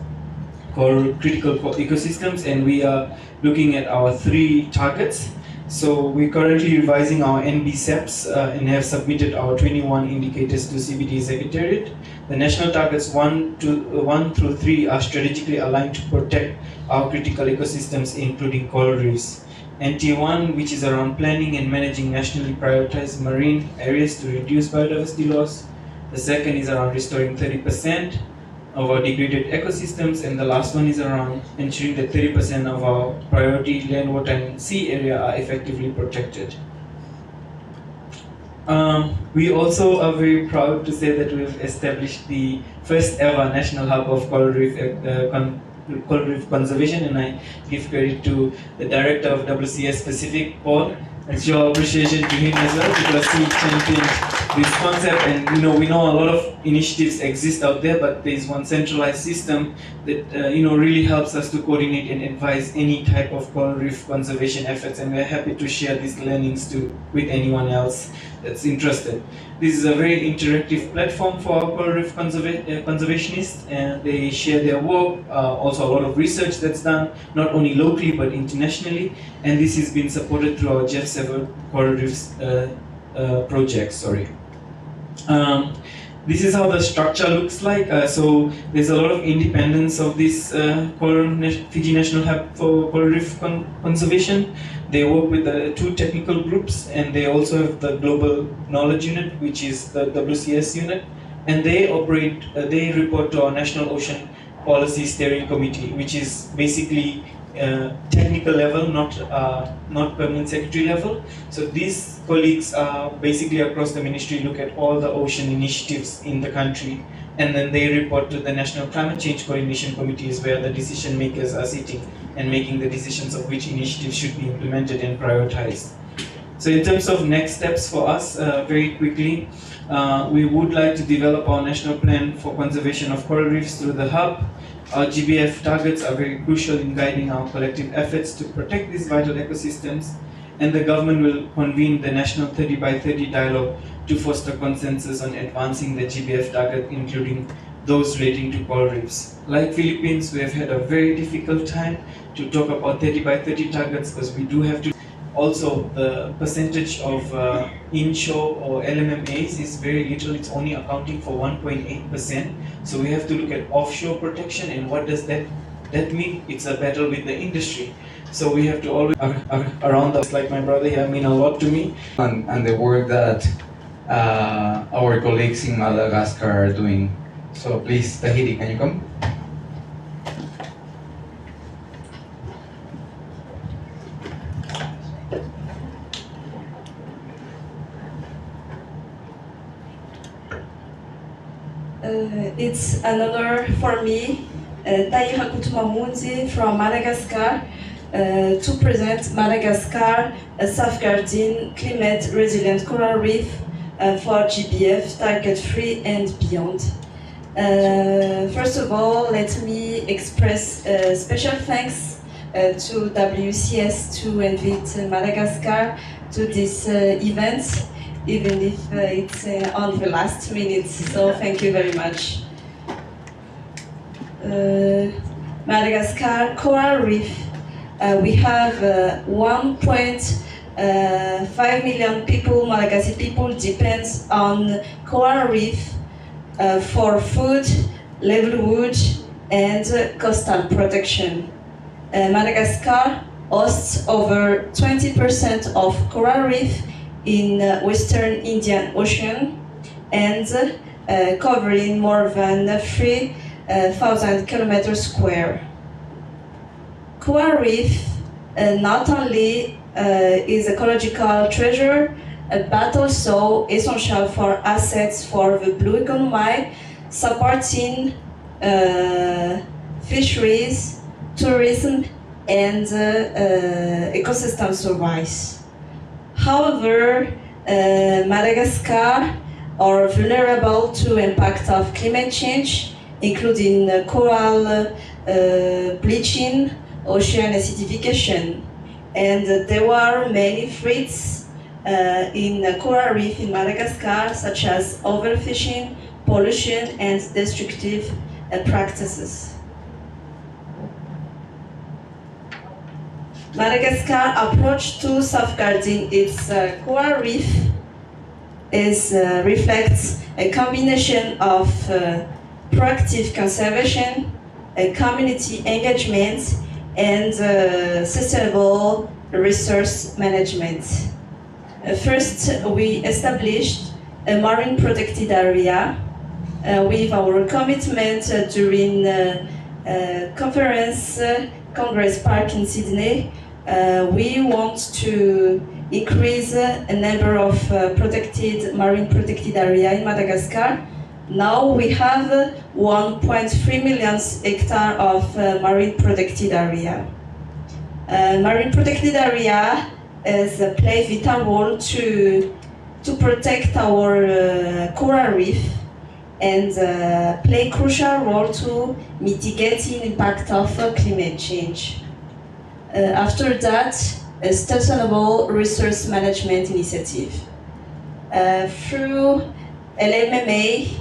Speaker 9: critical ecosystems, and we are looking at our 3 targets. So we're currently revising our NBSEPs and have submitted our 21 indicators to CBD Secretariat. The national targets 1 through 3 are strategically aligned to protect our critical ecosystems, including coral reefs. NT1, which is around planning and managing nationally prioritized marine areas to reduce biodiversity loss. The second is around restoring 30% of our degraded ecosystems, and the last one is around ensuring that 30% of our priority land, water, and sea area are effectively protected. We also are very proud to say that we've established the first ever national hub of coral reef conservation, and I give credit to the director of WCS Pacific, Paul. It's your appreciation to him as well, because he championed this concept, and we know a lot of initiatives exist out there, but there is one centralized system that really helps us to coordinate and advise any type of coral reef conservation efforts, and we're happy to share these learnings with anyone else that's interested. This is a very interactive platform for our coral reef conservationists, and they share their work, also a lot of research that's done, not only locally but internationally, and this has been supported through our Jeff Sever Coral Reefs project. This is how the structure looks like. So there's a lot of independence of this Fiji National Hub for Coral Reef Conservation. They work with the 2 technical groups, and they also have the Global Knowledge Unit, which is the WCS unit, and they report to our National Ocean Policy Steering Committee, which is basically technical level, not permanent secretary level. So these colleagues are basically across the ministry, look at all the ocean initiatives in the country, and then they report to the National Climate Change Coordination Committees, where the decision makers are sitting and making the decisions of which initiatives should be implemented and prioritized. So in terms of next steps for us, very quickly, we would like to develop our national plan for conservation of coral reefs through the hub. Our GBF targets are very crucial in guiding our collective efforts to protect these vital ecosystems, and the government will convene the National 30 by 30 dialogue to foster consensus on advancing the GBF target, including those relating to coral reefs. Like Philippines, we have had a very difficult time to talk about 30 by 30 targets, because we do have to. Also, the percentage of inshore or LMMAs is very little. It's only accounting for 1.8%. So we have to look at offshore protection, and what does that mean? It's a battle with the industry. So we have to always around those, like my brother here, mean a lot to me.
Speaker 4: And the work that our colleagues in Madagascar are doing. So please, Tahiti, can you come?
Speaker 10: It's an honor for me, Taïra Koutumamundi from Madagascar, to present Madagascar safeguarding climate resilient coral reef for GBF Target 3 and beyond. First of all, let me express special thanks to WCS to invite Madagascar to this event, even if it's on the last minute, so thank you very much. Madagascar Coral Reef. We have 1.5 million people, Malagasy people, depend on coral reef for food, livelihood, and coastal protection. Madagascar hosts over 20% of coral reef in Western Indian Ocean, and covering more than 3,000 kilometers square. Coral reef not only is ecological treasure, but also essential for assets for the blue economy, supporting fisheries, tourism, and ecosystem service. However, Madagascar are vulnerable to impact of climate change, including coral bleaching, ocean acidification, and there are many threats in coral reef in Madagascar, such as overfishing, pollution, and destructive practices. Madagascar approach to safeguarding its coral reef reflects a combination of proactive conservation, community engagement, and sustainable resource management. First, we established a marine protected area with our commitment during Congress Park in Sydney. We want to increase a number of marine protected area in Madagascar. Now we have 1.3 million hectares of marine protected area. Marine protected area play vital role to protect our coral reef and play crucial role to mitigating impact of climate change. After that, a sustainable resource management initiative. Through LMMA,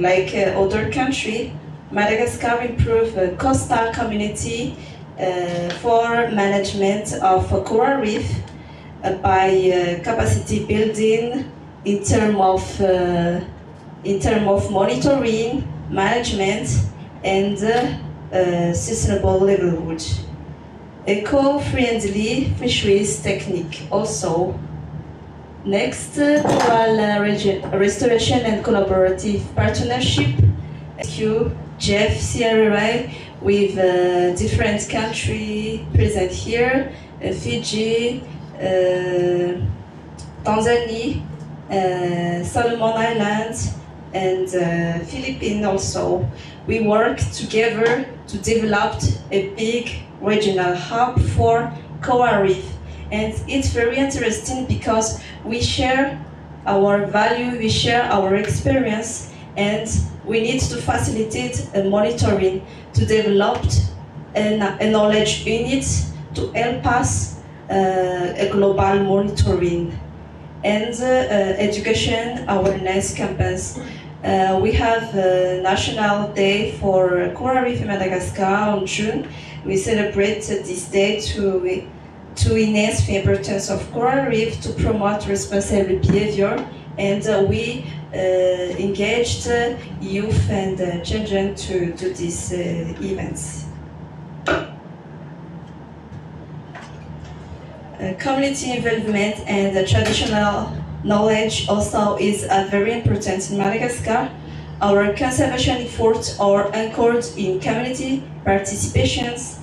Speaker 10: like other countries, Madagascar improve coastal community for management of coral reef by capacity building in terms of monitoring, management, and sustainable livelihood. Eco-friendly fisheries technique also. Next, coral restoration and collaborative partnership. Thank you, Jeff Sierra, with different countries present here, Fiji, Tanzania, Solomon Islands, and Philippines also. We work together to develop a big regional hub for coral reef. And it's very interesting because we share our value, we share our experience, and we need to facilitate a monitoring to develop a knowledge unit to help us a global monitoring and education awareness campaigns. We have a National Day for Coral Reef in Madagascar on June. We celebrate this day to enhance the importance of coral reef, to promote responsible behavior, and we engaged youth and children to do these events. Community involvement and traditional knowledge also is very important in Madagascar. Our conservation efforts are anchored in community participations.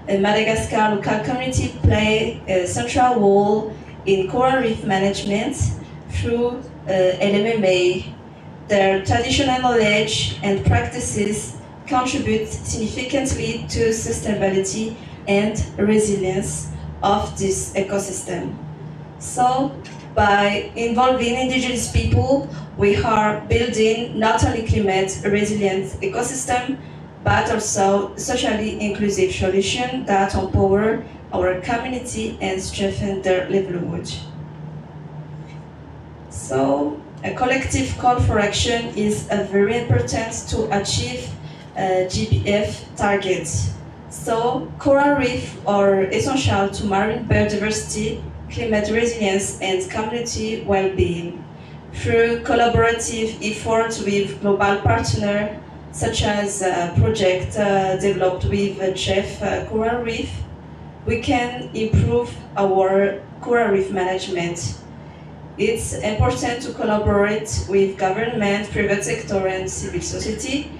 Speaker 10: Madagascar local community play a central role in coral reef management through LMMA. Their traditional knowledge and practices contribute significantly to sustainability and resilience of this ecosystem. So, by involving indigenous people, we are building not only climate resilient ecosystem, but also socially inclusive solutions that empower our community and strengthen their livelihood. So, a collective call for action is very important to achieve GBF targets. So, coral reefs are essential to marine biodiversity, climate resilience, and community well-being. Through collaborative efforts with global partners, such as a project developed with Jeff Coral Reef, we can improve our coral reef management. It's important to collaborate with government, private sector, and civil society.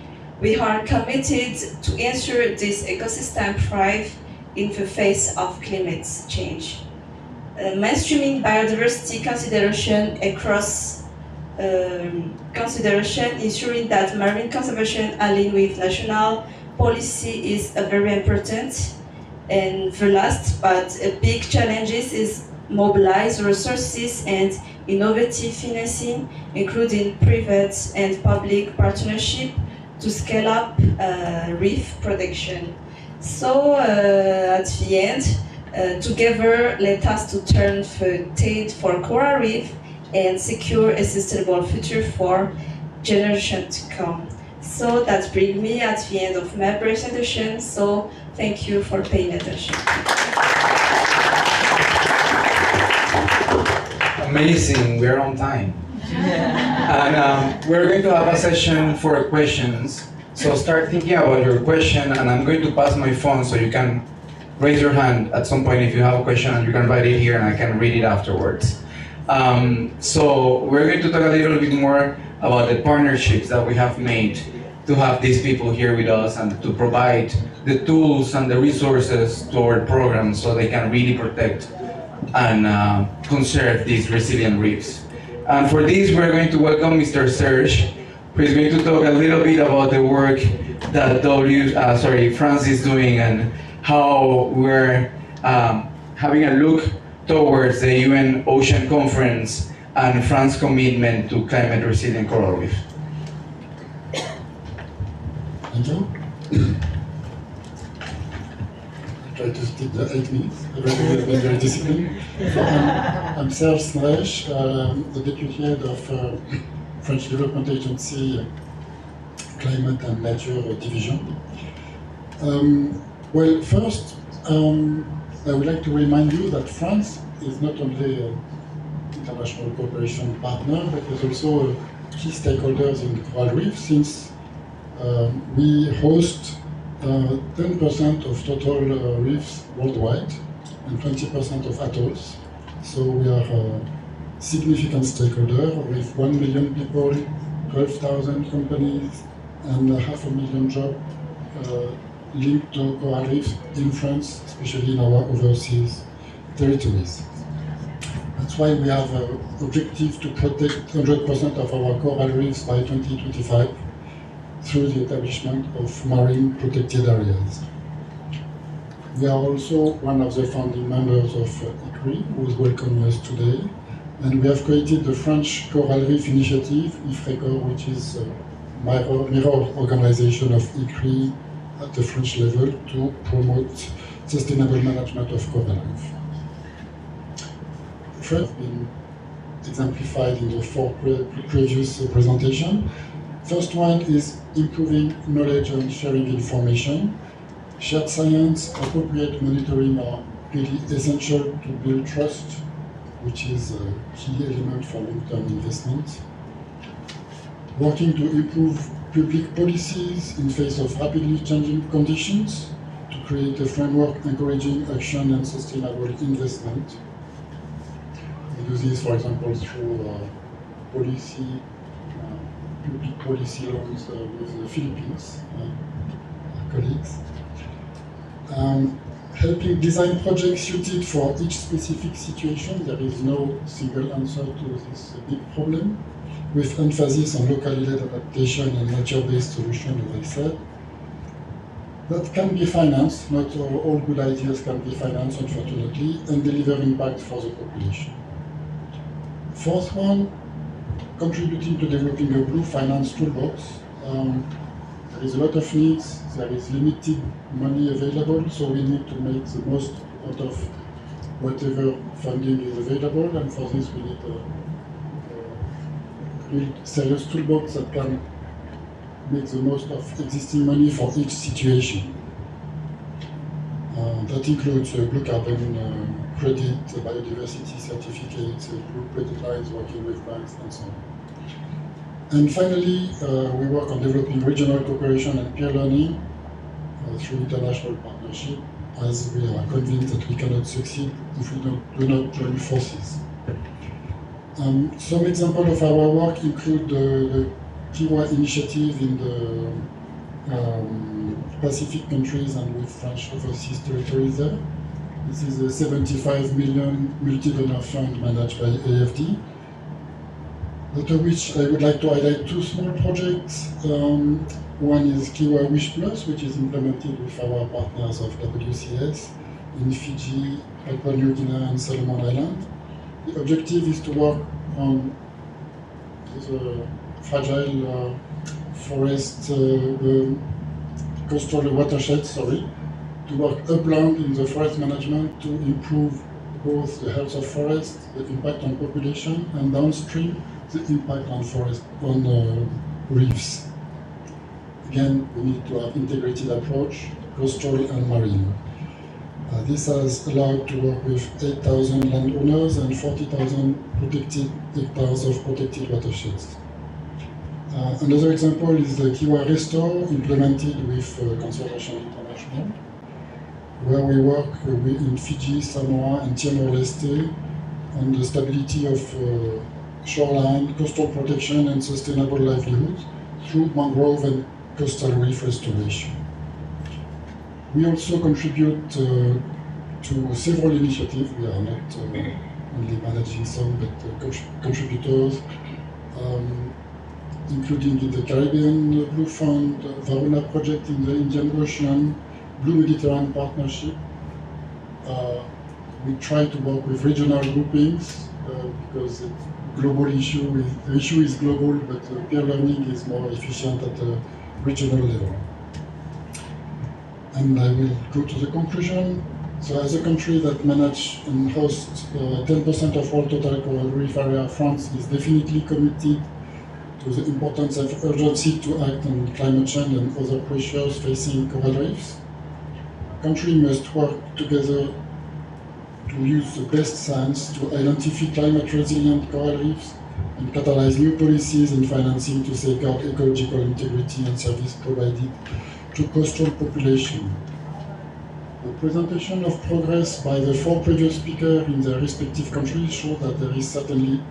Speaker 10: We are committed to ensure this ecosystem thrive in the face of climate change. mainstreaming biodiversity consideration across consideration, ensuring that marine conservation aligned with national policy is very important. And the last but a big challenge is mobilize resources and innovative financing, including private and public partnership to scale up reef production. So at the end, together let us to turn the tide for coral reef and secure a sustainable future for generations to come. So that brings me at the end of my presentation. So thank you for paying attention.
Speaker 4: Amazing, we're on time. And we're going to have a session for questions. So start thinking about your question, and I'm going to pass my phone so you can raise your hand at some point if you have a question, and you can write it here and I can read it afterwards. So we're going to talk a little bit more about the partnerships that we have made to have these people here with us and to provide the tools and the resources to our program so they can really protect and conserve these resilient reefs. And for this, we're going to welcome Mr. Serge, who is going to talk a little bit about the work that France is doing and how we're having a look towards the UN Ocean Conference and France's commitment to climate resilient coral reef.
Speaker 11: Thank you. Try to stick the 8 minutes. Everybody has been very disciplined. So I'm Serge Snresh, the deputy head of French Development Agency Climate and Nature Division. Well, first, I would like to remind you that France is not only an international cooperation partner, but is also a key stakeholders in coral reef, since we host 10% of total reefs worldwide and 20% of atolls. So we are a significant stakeholder with 1 million people, 12,000 companies, and 500,000 jobs linked to coral reefs in France, especially in our overseas territories. That's why we have an objective to protect 100% of our coral reefs by 2025 through the establishment of marine protected areas. We are also one of the founding members of ICRI, who is welcoming us today, and we have created the French Coral Reef Initiative, IFRECOR, which is a mirror organization of ICRI at the French level to promote sustainable management of coral reef. First, been exemplified in the 4 previous presentations. First one is improving knowledge and sharing information. Shared science, appropriate monitoring are really essential to build trust, which is a key element for long-term investment. Working to improve public policies in face of rapidly changing conditions to create a framework encouraging action and sustainable investment. We do this, for example, through policy, public policy loans with the Philippines colleagues. Helping design projects suited for each specific situation. There is no single answer to this big problem, with emphasis on locally led adaptation and nature-based solutions, as I said. That can be financed, not all good ideas can be financed, unfortunately, and deliver impact for the population. Fourth one, contributing to developing a blue finance toolbox. There is a lot of needs, there is limited money available, so we need to make the most out of whatever funding is available, and for this we need a serious toolbox that can make the most of existing money for each situation. That includes blue carbon credit, biodiversity certificates, blue credit lines, working with banks, and so on. And finally, we work on developing regional cooperation and peer learning through international partnership, as we are convinced that we cannot succeed if we do not join forces. Some examples of our work include the Tiwa initiative in the Pacific countries and with French overseas territories there. This is a 75 million multi-donor fund managed by AFD, out of which I would like to highlight two small projects. One is Kiwa Wish Plus, which is implemented with our partners of WCS in Fiji, Papua New Guinea, and Solomon Islands. The objective is to work on the fragile forest, coastal watersheds, to work upland in the forest management to improve both the health of forest, the impact on population, and downstream, the impact on forest, on reefs. Again, we need to have integrated approach, coastal and marine. This has allowed to work with 8,000 landowners and 40,000 protected hectares of protected watersheds. Another example is the Kiwa Restore implemented with Conservation International, where we work in Fiji, Samoa, and Timor-Leste on the stability of shoreline, coastal protection, and sustainable livelihoods through mangrove and coastal reef restoration. We also contribute to several initiatives. We are not only managing some, but contributors, including in the Caribbean Blue Fund, Varuna project in the Indian Ocean, Blue Mediterranean Partnership. We try to work with regional groupings because the global issue is global, but peer learning is more efficient at the regional level. And I will go to the conclusion. So as a country that manages and hosts 10% of all total coral reef area, France is definitely committed to the importance of urgency to act on climate change and other pressures facing coral reefs. Countries must work together to use the best science to identify climate-resilient coral reefs and catalyze new policies and financing to safeguard ecological integrity and service provided to coastal population. The presentation of progress by the four previous speakers in their respective countries show that there is certainly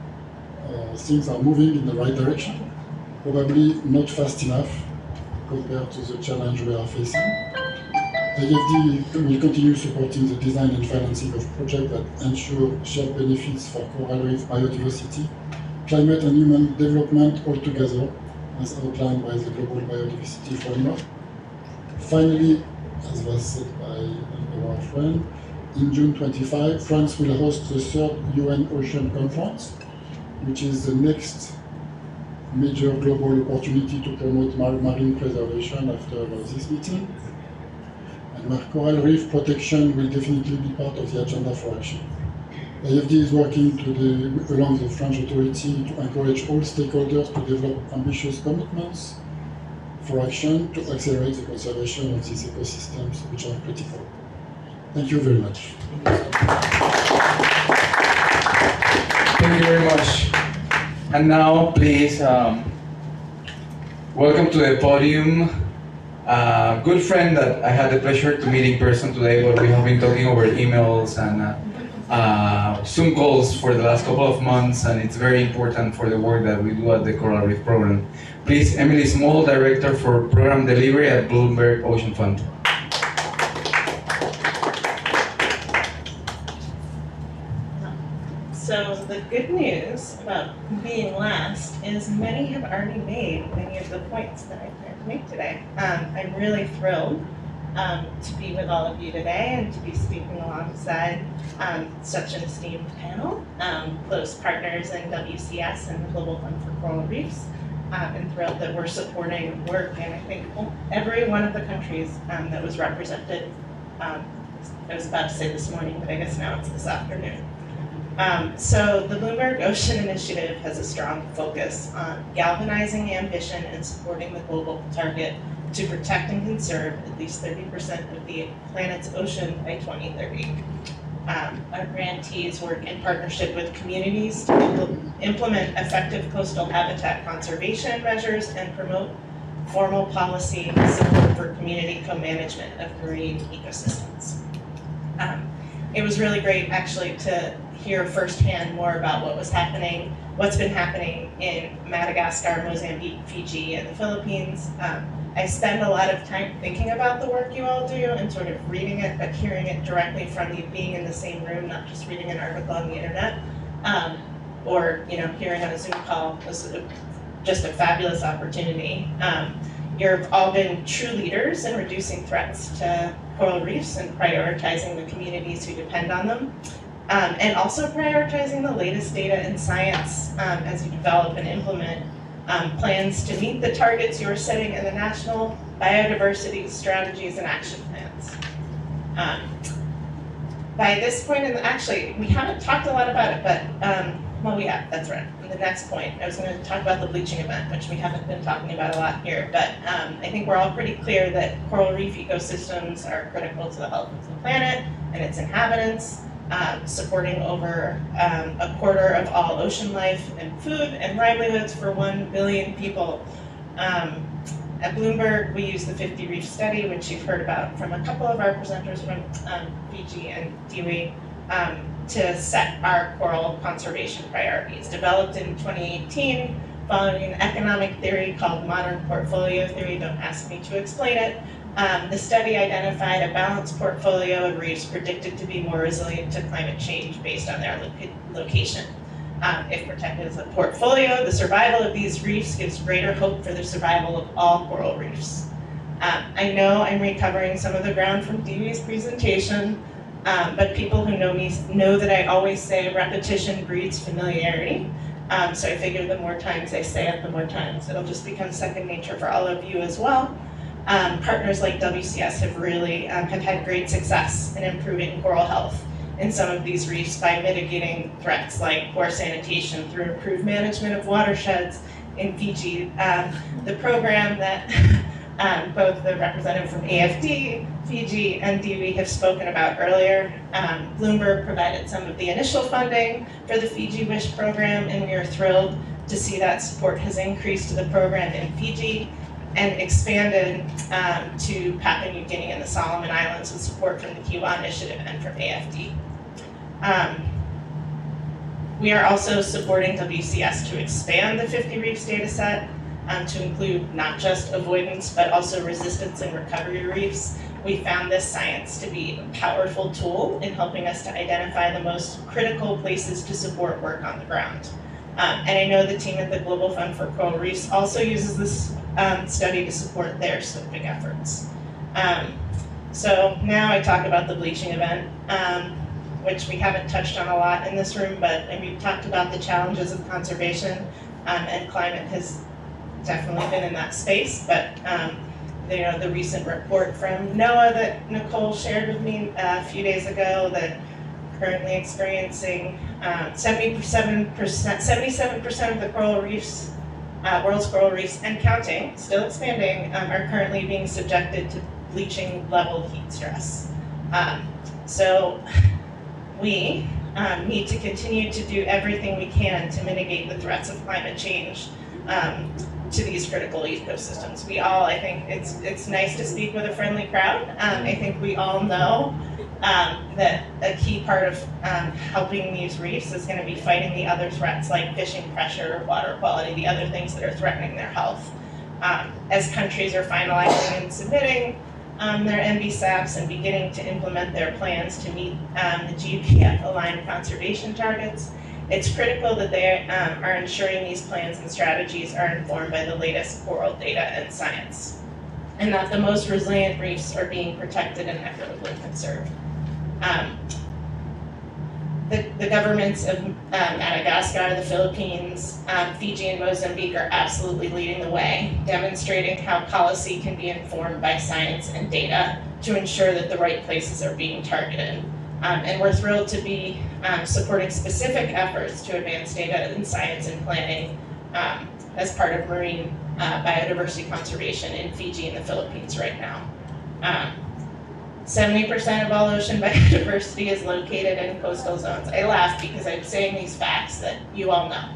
Speaker 11: things are moving in the right direction, probably not fast enough compared to the challenge we are facing. AFD will continue supporting the design and financing of projects that ensure shared benefits for coral reef biodiversity, climate and human development altogether, as outlined by the Global Biodiversity Framework. Finally, as was said by our friend, in June 25, France will host the third UN Ocean Conference, which is the next major global opportunity to promote marine preservation after this meeting, and where coral reef protection will definitely be part of the agenda for action. AFD is working along the French authority to encourage all stakeholders to develop ambitious commitments for action to accelerate the conservation of these ecosystems, which are critical. Thank you very much.
Speaker 4: Thank you very much. And now, please, welcome to the podium a good friend that I had the pleasure to meet in person today, but we have been talking over emails and Zoom calls for the last couple of months, and it's very important for the work that we do at the Coral Reef Program. Please, Emily Small, Director for Program Delivery at Bloomberg Ocean Fund.
Speaker 2: So the good news about being last is many have already made many of the points that I plan to make today. I'm really thrilled to be with all of you today and to be speaking alongside such an esteemed panel, close partners in WCS and the Global Fund for Coral Reefs. I'm thrilled that we're supporting work in, I think, every one of the countries that was represented. I was about to say this morning, but I guess now it's this afternoon. So the Bloomberg Ocean Initiative has a strong focus on galvanizing ambition and supporting the global target to protect and conserve at least 30% of the planet's ocean by 2030. Our grantees work in partnership with communities to implement effective coastal habitat conservation measures and promote formal policy support for community co-management of marine ecosystems. It was really great actually to hear firsthand more about what's been happening in Madagascar, Mozambique, Fiji, and the Philippines. I spend a lot of time thinking about the work you all do and sort of reading it, but hearing it directly from you, being in the same room, not just reading an article on the internet, or hearing on a Zoom call was just a fabulous opportunity. You've all been true leaders in reducing threats to coral reefs and prioritizing the communities who depend on them, and also prioritizing the latest data and science as you develop and implement plans to meet the targets you're setting in the national biodiversity strategies and action plans. By this point, actually, we haven't talked a lot about it, but, well, we have, that's right. The next point, I was going to talk about the bleaching event, which we haven't been talking about a lot here, but I think we're all pretty clear that coral reef ecosystems are critical to the health of the planet and its inhabitants, supporting over a quarter of all ocean life and food and livelihoods for 1 billion people. At Bloomberg, we use the 50 Reef Study, which you've heard about from a couple of our presenters from Fiji and Dewey, to set our coral conservation priorities. Developed in 2018, following an economic theory called modern portfolio theory. Don't ask me to explain it. The study identified a balanced portfolio of reefs predicted to be more resilient to climate change based on their location. If protected as a portfolio, the survival of these reefs gives greater hope for the survival of all coral reefs. I know I'm recovering some of the ground from Dewey's presentation, but people who know me know that I always say repetition breeds familiarity. So I figure the more times I say it, the more times it'll just become second nature for all of you as well. Partners like WCS have really have had great success in improving coral health in some of these reefs by mitigating threats like poor sanitation through improved management of watersheds in Fiji. The program that both the representative from AFD, Fiji, and Dewey have spoken about earlier. Bloomberg provided some of the initial funding for the Fiji Wish program, and we are thrilled to see that support has increased to the program in Fiji and expanded to Papua New Guinea and the Solomon Islands with support from the Kiwa Initiative and from AFD. We are also supporting WCS to expand the 50 Reefs data set to include not just avoidance, but also resistance and recovery reefs. We found this science to be a powerful tool in helping us to identify the most critical places to support work on the ground. And I know the team at the Global Fund for Coral Reefs also uses this study to support their scoping efforts. So now I talk about the bleaching event, which we haven't touched on a lot in this room, but we've talked about the challenges of conservation, and climate has definitely been in that space, but the recent report from NOAA that Nicole shared with me a few days ago that currently experiencing 77% of the coral reefs, world's coral reefs and counting, still expanding, are currently being subjected to bleaching level heat stress. So we need to continue to do everything we can to mitigate the threats of climate change to these critical ecosystems. We all, I think it's nice to speak with a friendly crowd. I think we all know that a key part of helping these reefs is going to be fighting the other threats like fishing pressure, water quality, the other things that are threatening their health. As countries are finalizing and submitting their MBSAPs and beginning to implement their plans to meet the GPF-aligned conservation targets, it's critical that they are ensuring these plans and strategies are informed by the latest coral data and science, and that the most resilient reefs are being protected and equitably conserved. The governments of Madagascar, the Philippines, Fiji, and Mozambique are absolutely leading the way, demonstrating how policy can be informed by science and data to ensure that the right places are being targeted. And we're thrilled to be supporting specific efforts to advance data and science and planning as part of marine biodiversity conservation in Fiji and the Philippines right now. 70% of all ocean biodiversity is located in coastal zones. I laugh because I'm saying these facts that you all know,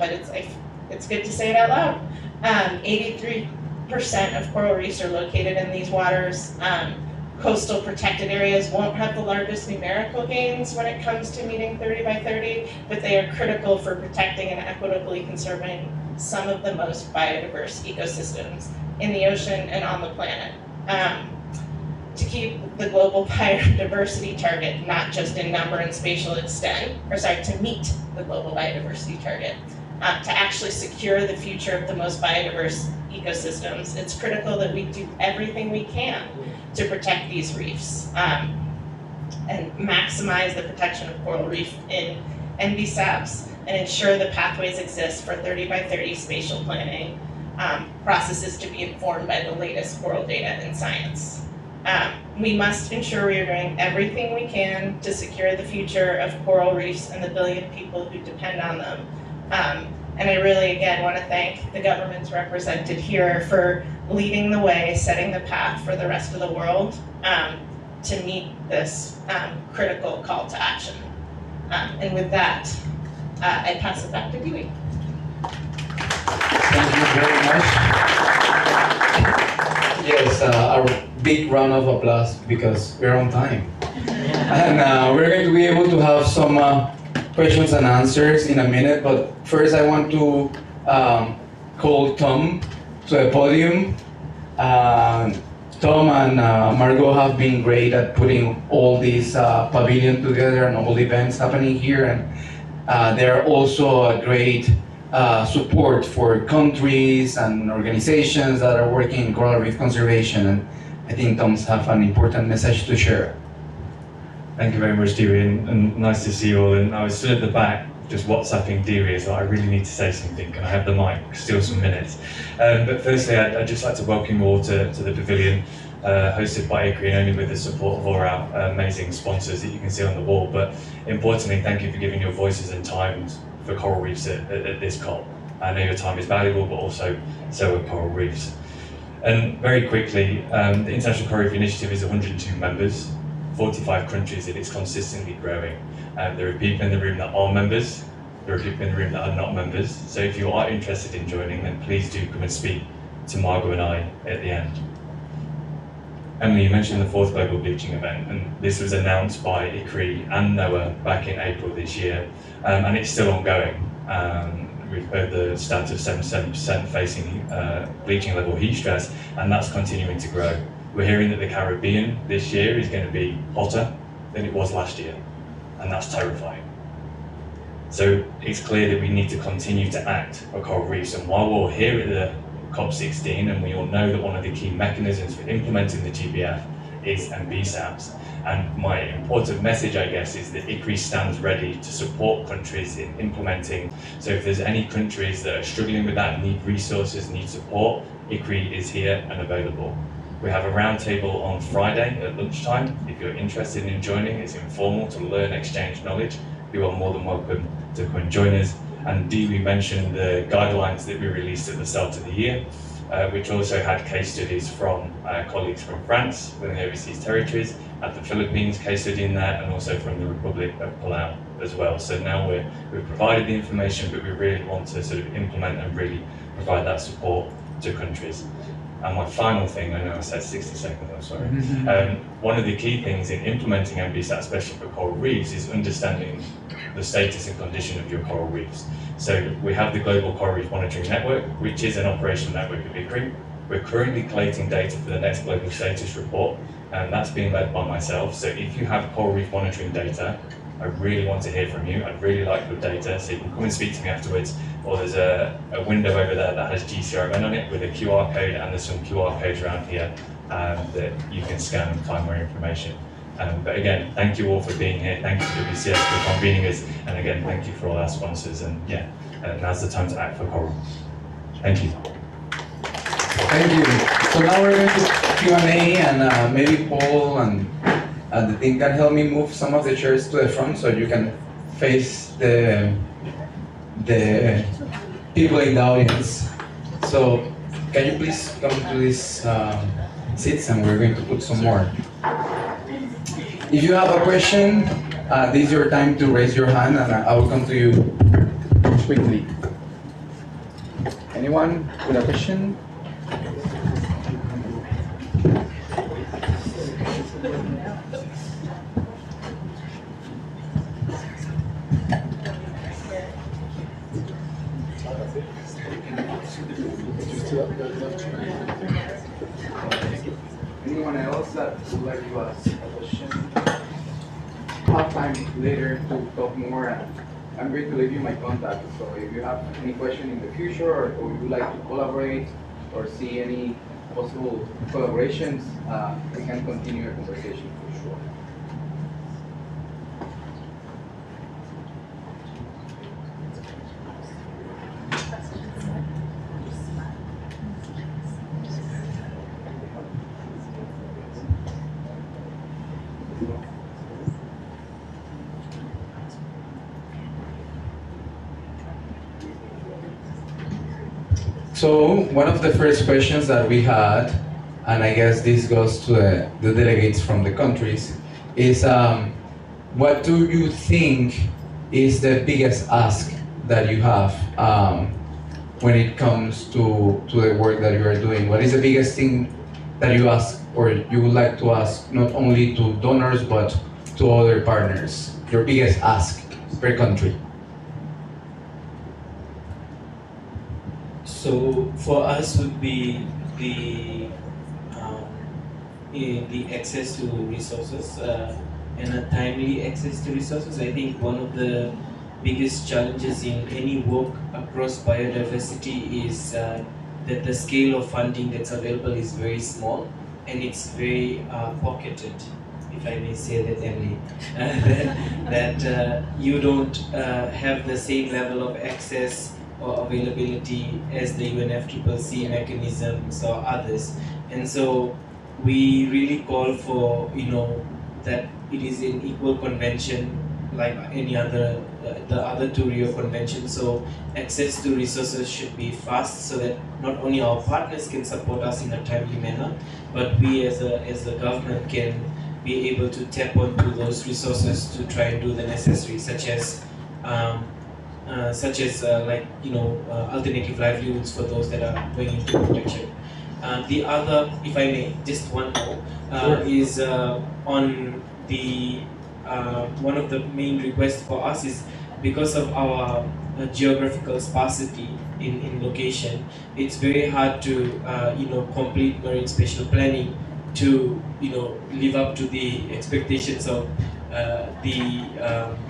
Speaker 2: but it's good to say it out loud. 83% of coral reefs are located in these waters. Coastal protected areas won't have the largest numerical gains when it comes to meeting 30 by 30, but they are critical for protecting and equitably conserving some of the most biodiverse ecosystems in the ocean and on the planet. To keep the global biodiversity target, not just in number and spatial extent, to meet the global biodiversity target, to actually secure the future of the most biodiverse ecosystems, it's critical that we do everything we can to protect these reefs and maximize the protection of coral reef in NBSAPs and ensure the pathways exist for 30 by 30 spatial planning processes to be informed by the latest coral data and science. We must ensure we are doing everything we can to secure the future of coral reefs and the billion people who depend on them. And I really, again, want to thank the governments represented here for leading the way, setting the path for the rest of the world to meet this critical call to action. And with that, I pass it back to Dewey.
Speaker 4: Thank you very much. Yes, a big round of applause because we're on time. And we're going to be able to have some questions and answers in a minute, but first I want to call Tom to the podium. Tom and Margot have been great at putting all these pavilion together and all events happening here, and they're also a great support for countries and organizations that are working in coral reef conservation, and I think Tom's have an important message to share.
Speaker 12: Thank you very much, Dewey, and nice to see you all. And I was stood at the back just WhatsApping Dewey as I really need to say something. Can I have the mic? Still some minutes. But firstly, I'd just like to welcome you all to the Pavilion, hosted by ICRI, and only with the support of all our amazing sponsors that you can see on the wall. But importantly, thank you for giving your voices and times for coral reefs at this COP. I know your time is valuable, but also so are coral reefs. And very quickly, the International Coral Reef Initiative is 102 members, 45 countries, and it's consistently growing. There are people in the room that are members, there are people in the room that are not members. So if you are interested in joining, then please do come and speak to Margot and I at the end. Emily, you mentioned the 4th Global Bleaching Event, and this was announced by ICRI and NOAA back in April this year, and it's still ongoing. We've heard the stats of 77% facing bleaching level heat stress, and that's continuing to grow. We're hearing that the Caribbean this year is going to be hotter than it was last year, and that's terrifying. So it's clear that we need to continue to act for coral reefs, and while we're here at the COP16, and we all know that one of the key mechanisms for implementing the GBF is NBSAPs, and my important message, I guess, is that ICRI stands ready to support countries in implementing. So if there's any countries that are struggling with that, need resources, need support, ICRI is here and available. We have a roundtable on Friday at lunchtime. If you're interested in joining, it's informal to learn, exchange knowledge. You are more than welcome to come and join us. And Dewey mentioned the guidelines that we released at the start of the year, which also had case studies from colleagues from France, from the overseas territories, at the Philippines case study in there, and also from the Republic of Palau as well. So now we've provided the information, but we really want to sort of implement and really provide that support to countries. And my final thing, I know I said 60 seconds, I'm sorry. One of the key things in implementing NBSAT, especially for coral reefs, is understanding the status and condition of your coral reefs. So we have the Global Coral Reef Monitoring Network, which is an operational network of ICRI. We're currently collating data for the next global status report, and that's being led by myself. So if you have coral reef monitoring data, I really want to hear from you. I'd really like your data, so you can come and speak to me afterwards. Or there's a window over there that has GCRMN on it with a QR code, and there's some QR codes around here that you can scan and find more information. But again, thank you all for being here. Thank you to WCS for convening us. And again, thank you for all our sponsors. And yeah, now's the time to act for coral. Thank you.
Speaker 4: Thank you. So now we're going to Q&A, and maybe Paul and the team can help me move some of the chairs to the front so you can face the people in the audience. So can you please come to these seats, and we're going to put some more. If you have a question, this is your time to raise your hand, and I will come to you quickly. Anyone with a question? Anyone else that would like to ask a question? Have time later to talk more. I'm going to leave you my contact, so if you have any question in the future or you would like to collaborate or see any possible collaborations, we can continue a conversation for sure. So one of the first questions that we had, and I guess this goes to the delegates from the countries, is what do you think is the biggest ask that you have when it comes to the work that you are doing? What is the biggest thing that you ask or you would like to ask not only to donors but to other partners? Your biggest ask per country?
Speaker 9: So for us would be the access to resources and a timely access to resources. I think one of the biggest challenges in any work across biodiversity is that the scale of funding that's available is very small and it's very pocketed, if I may say that, Emily. that you don't have the same level of access or availability as the UNFCCC mechanisms or others, and so we really call for that it is an equal convention like any other the other two Rio conventions. So access to resources should be fast, so that not only our partners can support us in a timely manner, but we as a government can be able to tap onto those resources to try and do the necessary, such as alternative livelihoods for those that are going into protection. The other, if I may, just one more, is on the one of the main requests for us is because of our geographical sparsity in location, it's very hard to complete marine spatial planning to live up to the expectations of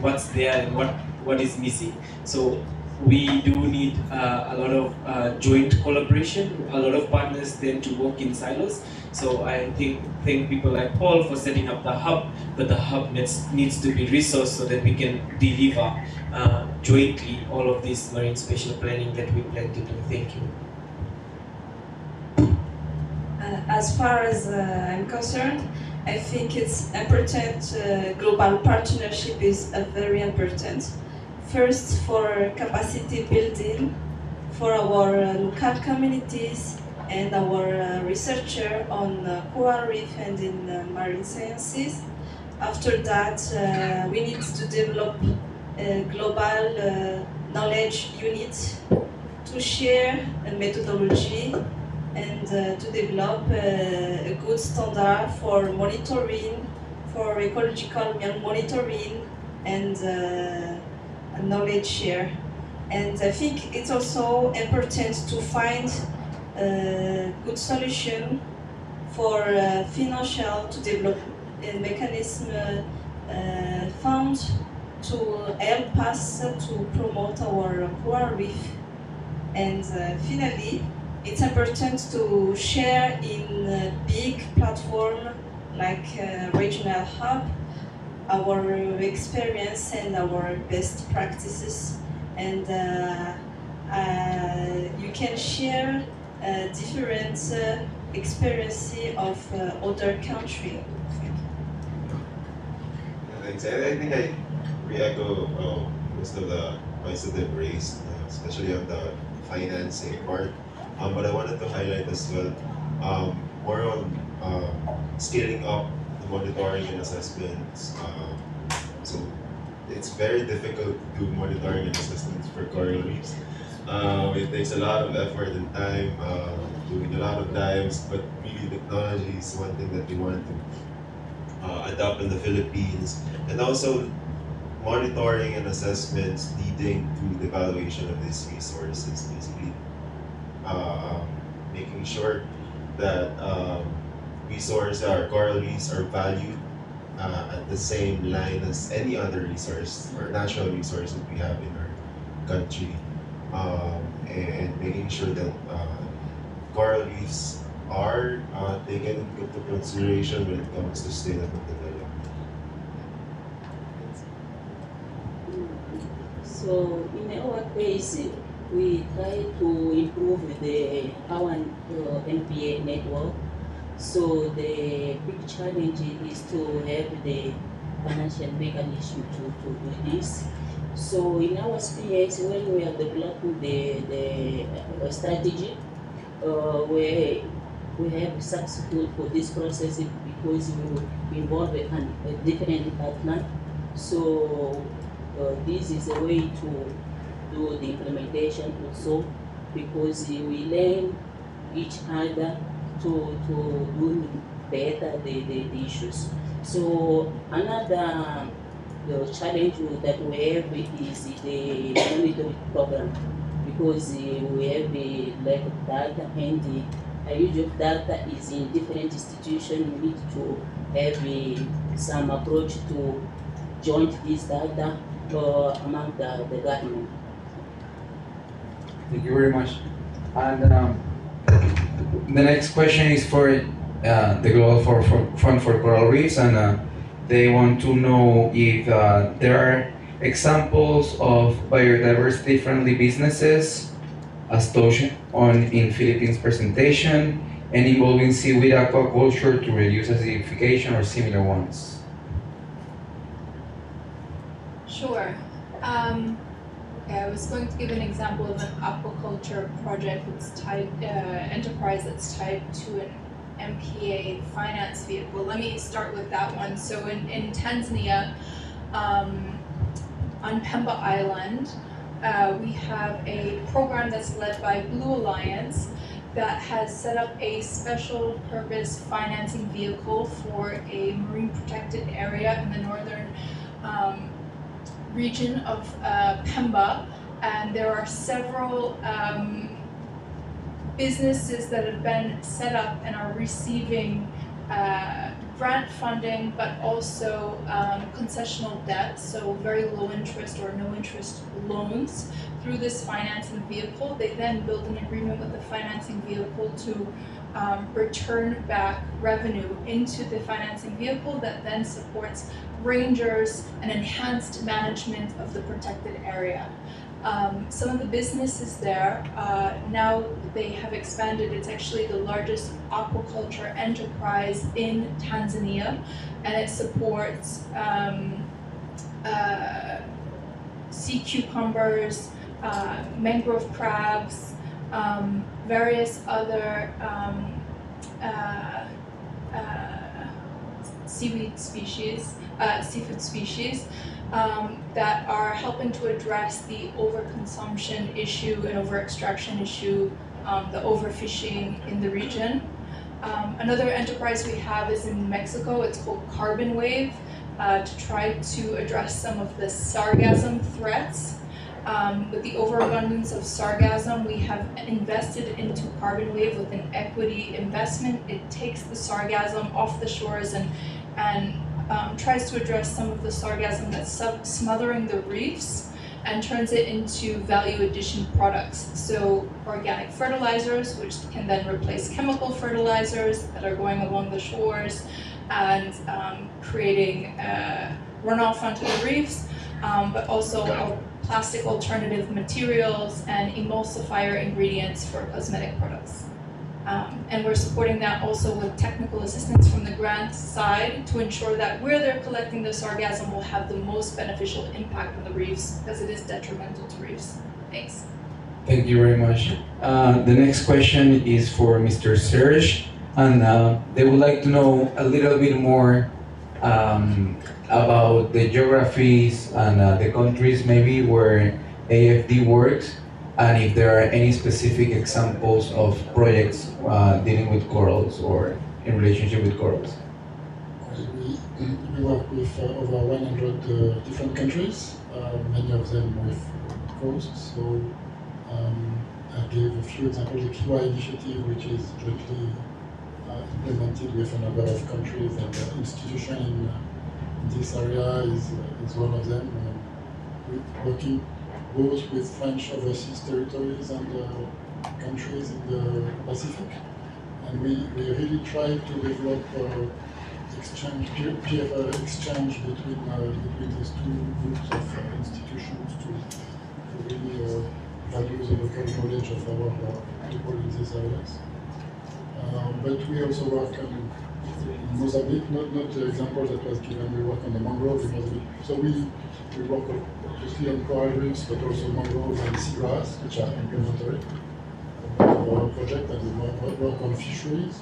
Speaker 9: what's there and what is missing. So we do need a lot of joint collaboration. A lot of partners tend to work in silos. So I thank people like Paul for setting up the hub, but the hub needs to be resourced so that we can deliver jointly all of this marine spatial planning that we plan to do. Thank you.
Speaker 10: As far as I'm concerned, I think it's important, global partnership is very important. First, for capacity building for our local communities and our researcher on coral reef and in marine sciences. After that, we need to develop a global knowledge unit to share a methodology and to develop a good standard for monitoring, for ecological monitoring and knowledge share. And I think it's also important to find a good solution for financial to develop a mechanism fund to help us to promote our coral reef. And finally, it's important to share in a big platform like regional hub our experience and our best practices, and you can share different experiences of other countries.
Speaker 8: Thanks. I think I re-echo most of the points that they've raised, especially on the financing part. But I wanted to highlight as well more on scaling up the monitoring and assessments. So it's very difficult to do monitoring and assessments for coral reefs. It takes a lot of effort and time, doing a lot of dives, but really technology is one thing that we want to adopt in the Philippines. And also monitoring and assessments leading to the evaluation of these resources, basically making sure that coral reefs are valued at the same line as any other resource or natural resource that we have in our country, and making sure that coral reefs are taken into consideration when it comes to sustainable development.
Speaker 7: So in our case, we try to improve our NPA network. So the big challenge is to have the financial mechanism to do this. So in our experience, when we are developing the strategy, we have successful for this process because we involve a different partner. So this is a way to do the implementation also, because we learn each other to do better the issues. So another challenge that we have is the monitoring program, because we have a lack of data, and a use of data is in different institutions. We need to have some approach to join this data among the government.
Speaker 4: Thank you very much. And the next question is for the Global Fund for Coral Reefs, and they want to know if there are examples of biodiversity-friendly businesses as touched on in Philippines presentation and involving seaweed aquaculture to reduce acidification or similar ones.
Speaker 1: Sure. Okay, I was going to give an example of an aquaculture project that's tied, enterprise that's tied to an MPA finance vehicle. Let me start with that one. So in Tanzania, on Pemba Island, we have a program that's led by Blue Alliance that has set up a special purpose financing vehicle for a marine protected area in the northern region of Pemba, and there are several businesses that have been set up and are receiving grant funding, but also concessional debt, so very low interest or no interest loans through this financing vehicle. They then build an agreement with the financing vehicle to return back revenue into the financing vehicle that then supports rangers and enhanced management of the protected area. Some of the businesses there, now they have expanded. It's actually the largest aquaculture enterprise in Tanzania, and it supports sea cucumbers, mangrove crabs, various other seafood species that are helping to address the overconsumption issue and overextraction issue, the overfishing in the region. Another enterprise we have is in Mexico. It's called Carbon Wave, to try to address some of the sargassum threats. With the overabundance of sargassum, we have invested into Carbon Wave with an equity investment. It takes the sargassum off the shores and tries to address some of the sargassum that's smothering the reefs and turns it into value addition products. So organic fertilizers, which can then replace chemical fertilizers that are going along the shores and creating runoff onto the reefs, but also plastic alternative materials and emulsifier ingredients for cosmetic products. And we're supporting that also with technical assistance from the grant side to ensure that where they're collecting the sargassum will have the most beneficial impact on the reefs, because it is detrimental to reefs. Thanks.
Speaker 4: Thank you very much. The next question is for Mr. Serge, and they would like to know a little bit more about the geographies and the countries maybe where AFD works, and if there are any specific examples of projects dealing with corals or in relationship with corals.
Speaker 11: We work with over 100 different countries, many of them with coasts. So I gave a few examples. The Kiwa initiative, which is jointly implemented with a number of countries and institutions in this area, is one of them. We're working both with French overseas territories and countries in the Pacific. And we really try to develop peer exchange between these two groups of institutions to really value the local knowledge of our people in these areas. But we also work in Mozambique, not the example that was given. We work on the mangrove in Mozambique. So we work obviously on coral reefs, but also mangroves and seagrass, which are complementary of our project, and we work on fisheries.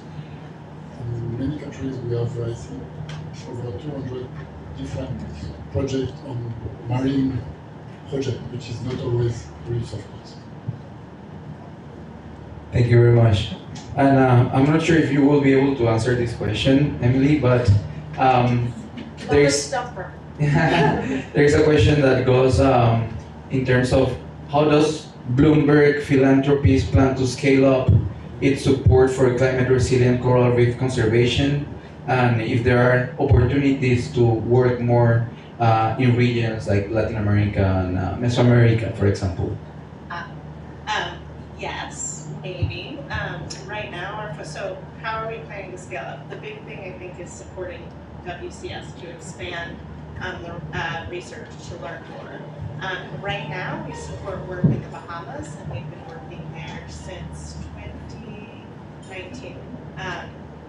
Speaker 11: In many countries, we have, I think, over 200 different projects on marine project, which is not always reefs, of course.
Speaker 4: Thank you very much. And I'm not sure if you will be able to answer this question, Emily, but there's a question that goes in terms of how does Bloomberg Philanthropies plan to scale up its support for climate resilient coral reef conservation, and if there are opportunities to work more in regions like Latin America and Mesoamerica, for example?
Speaker 2: Yes, maybe. Right now, so how are we planning to scale up? The big thing, I think, is supporting WCS to expand the research to learn more. Right now, we support work in the Bahamas, and we've been working there since 2019.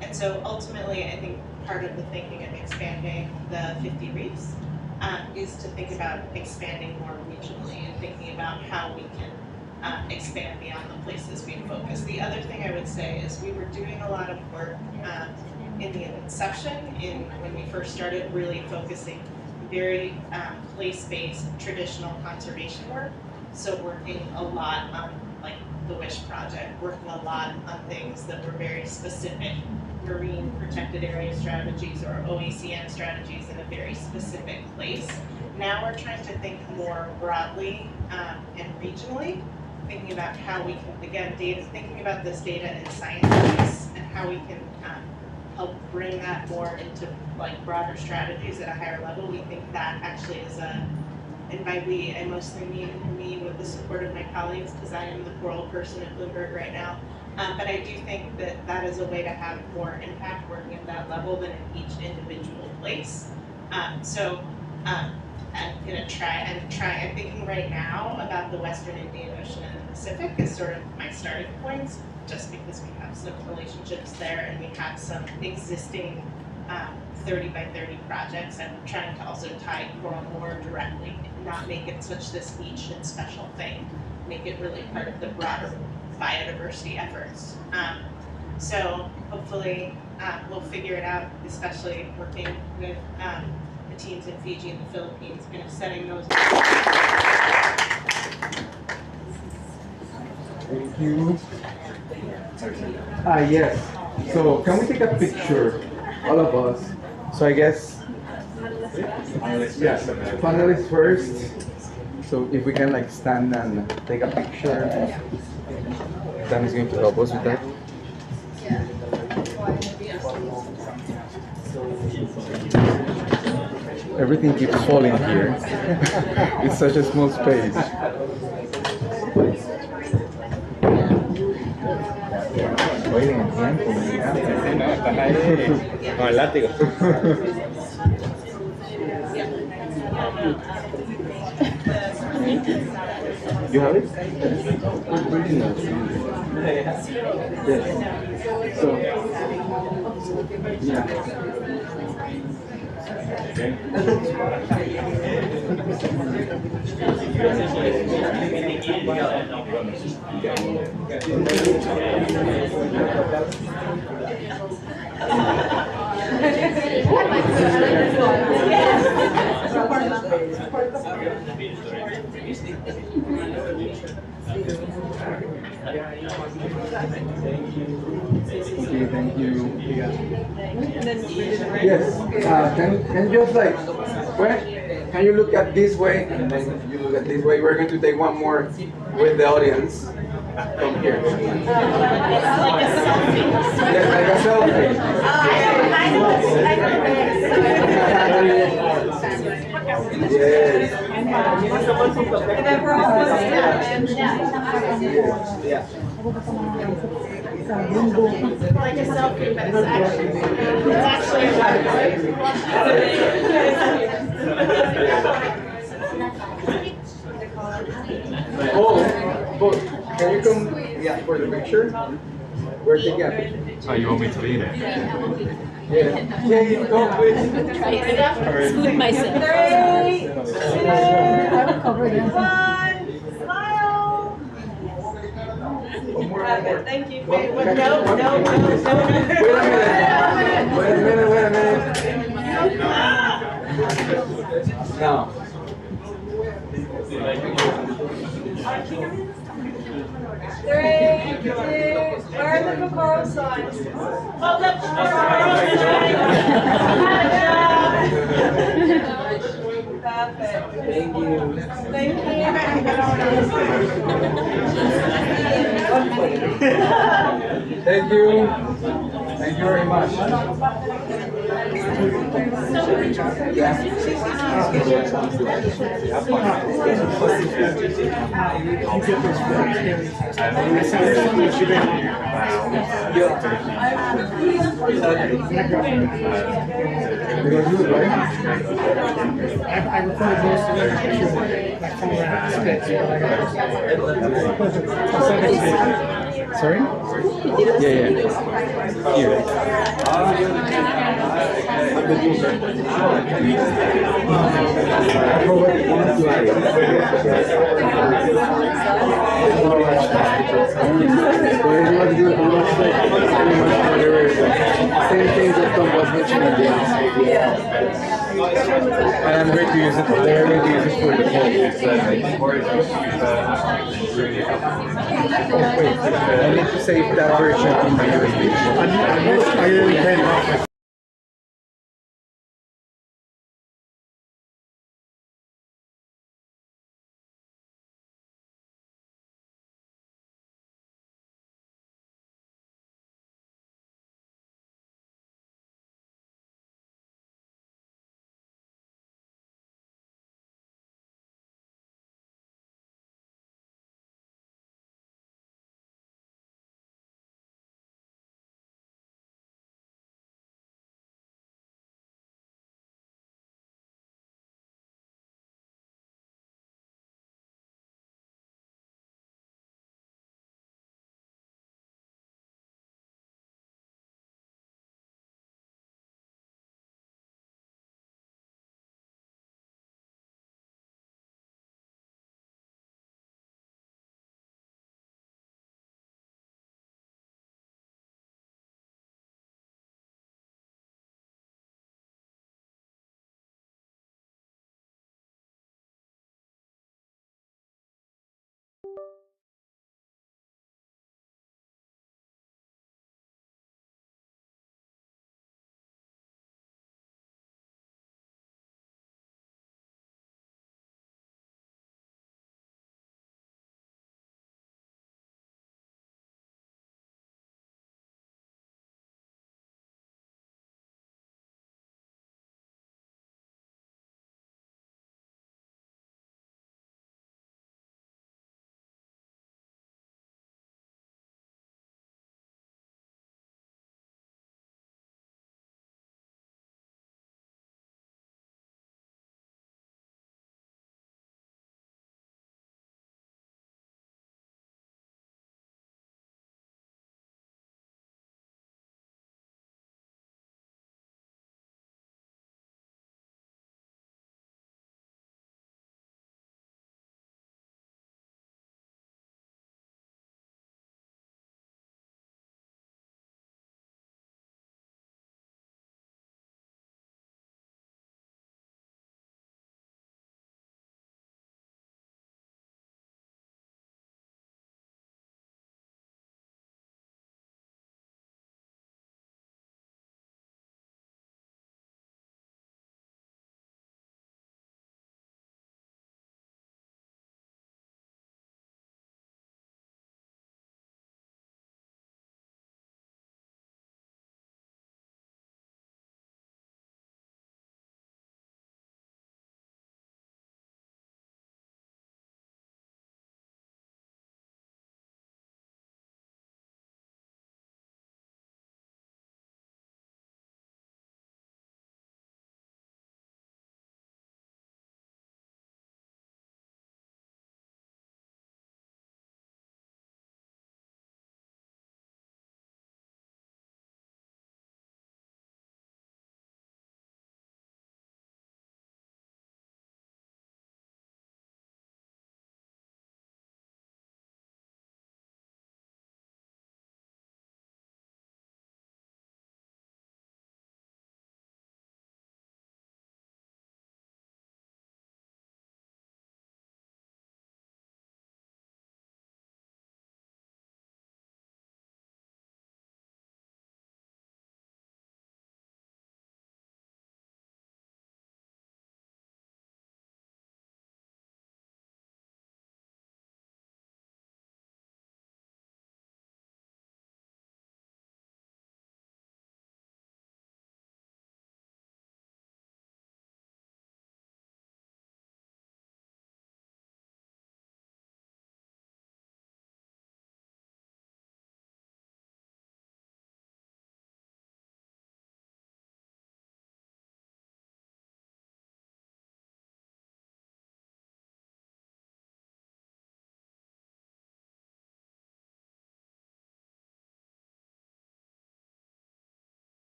Speaker 2: And so ultimately, I think part of the thinking of expanding the 50 reefs is to think about expanding more regionally and thinking about how we can expand beyond the places we focus. The other thing I would say is we were doing a lot of work in the inception, when we first started really focusing very place-based traditional conservation work. So working a lot on like the WISH project, working a lot on things that were very specific, marine protected area strategies or OECN strategies in a very specific place. Now we're trying to think more broadly and regionally, thinking about how we can, again, thinking about this data and science piece and how we can help bring that more into like broader strategies at a higher level. We think that actually is and by we, I mostly mean me with the support of my colleagues, because I am the coral person at Bloomberg right now. But I do think that that is a way to have more impact working at that level than in each individual place. I'm thinking right now about the Western Indian Ocean and the Pacific as sort of my starting points, just because we have some relationships there and we have some existing 30 by 30 projects. I'm trying to also tie coral more directly, not make it such this niche and special thing, make it really part of the broader biodiversity efforts. So hopefully we'll figure it out, especially working with the teams in Fiji and the Philippines, kind of setting those.
Speaker 4: Thank you. Yes. So can we take a picture, all of us? So I guess, yeah, panelists first. So if we can like stand and take a picture, Dan is going to help us with that. Everything keeps falling here. It's such a small space.
Speaker 3: Oye, en tiempo, me encanta. Sí, no, estás ahí con el látigo.
Speaker 4: You have it? Really nice. Yes. So, yeah. Thank you. Yes. Can you just like, can you look at this way and then you look at this way? We're going to take one more with the audience. From here. Yes, like a selfie. Yes.
Speaker 1: And then we're almost done.
Speaker 4: Yeah.
Speaker 1: Like a selfie, but it's actually
Speaker 4: Oh, can you come for the picture? Where'd you get?
Speaker 12: Oh, you want me to be in it?
Speaker 4: Yeah. Yeah, you go, please.
Speaker 13: Scoot myself.
Speaker 1: 3, 2, 1, smile. Perfect, thank you. Wait, no.
Speaker 4: Wait a minute. Now.
Speaker 1: 3, 2, where are the coral signs? Oh, that's perfect.
Speaker 4: Thank you.
Speaker 1: Thank you.
Speaker 4: Thank you. Thank you very much.
Speaker 14: I recorded most of it. My phone ran out of space.
Speaker 4: Sorry? Yeah. Here. Same thing that Tom was mentioning. And I'm going to use it. They're going to use it for the poll. I need to save that version in my USB.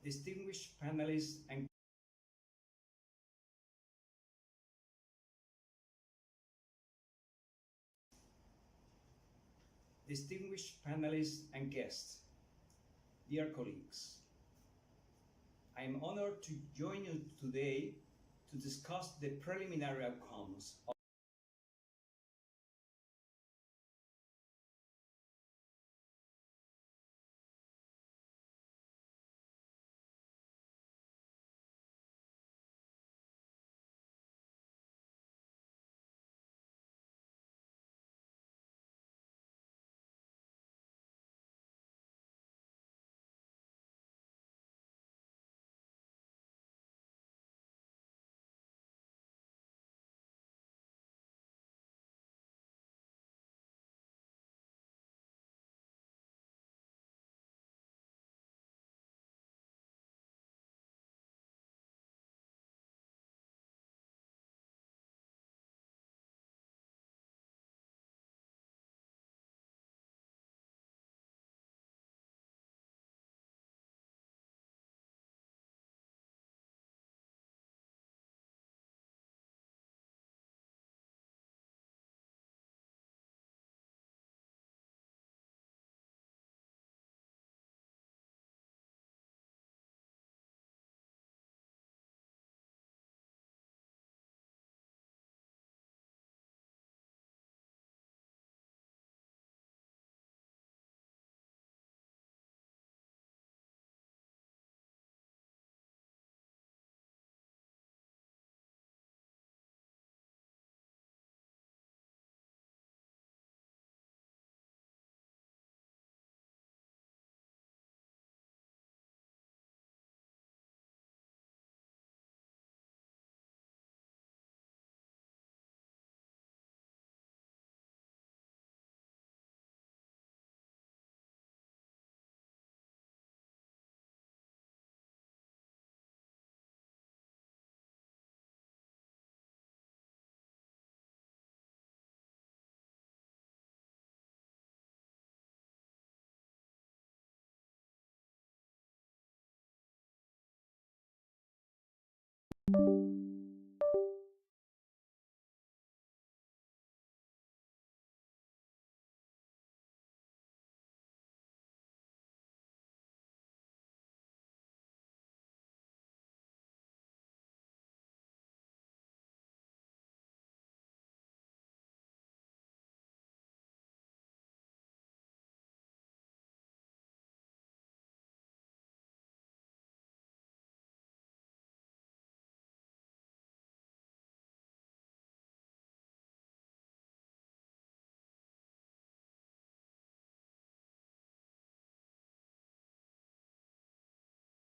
Speaker 15: distinguished panelists and guests, dear colleagues, I am honored to join you today to discuss the preliminary outcomes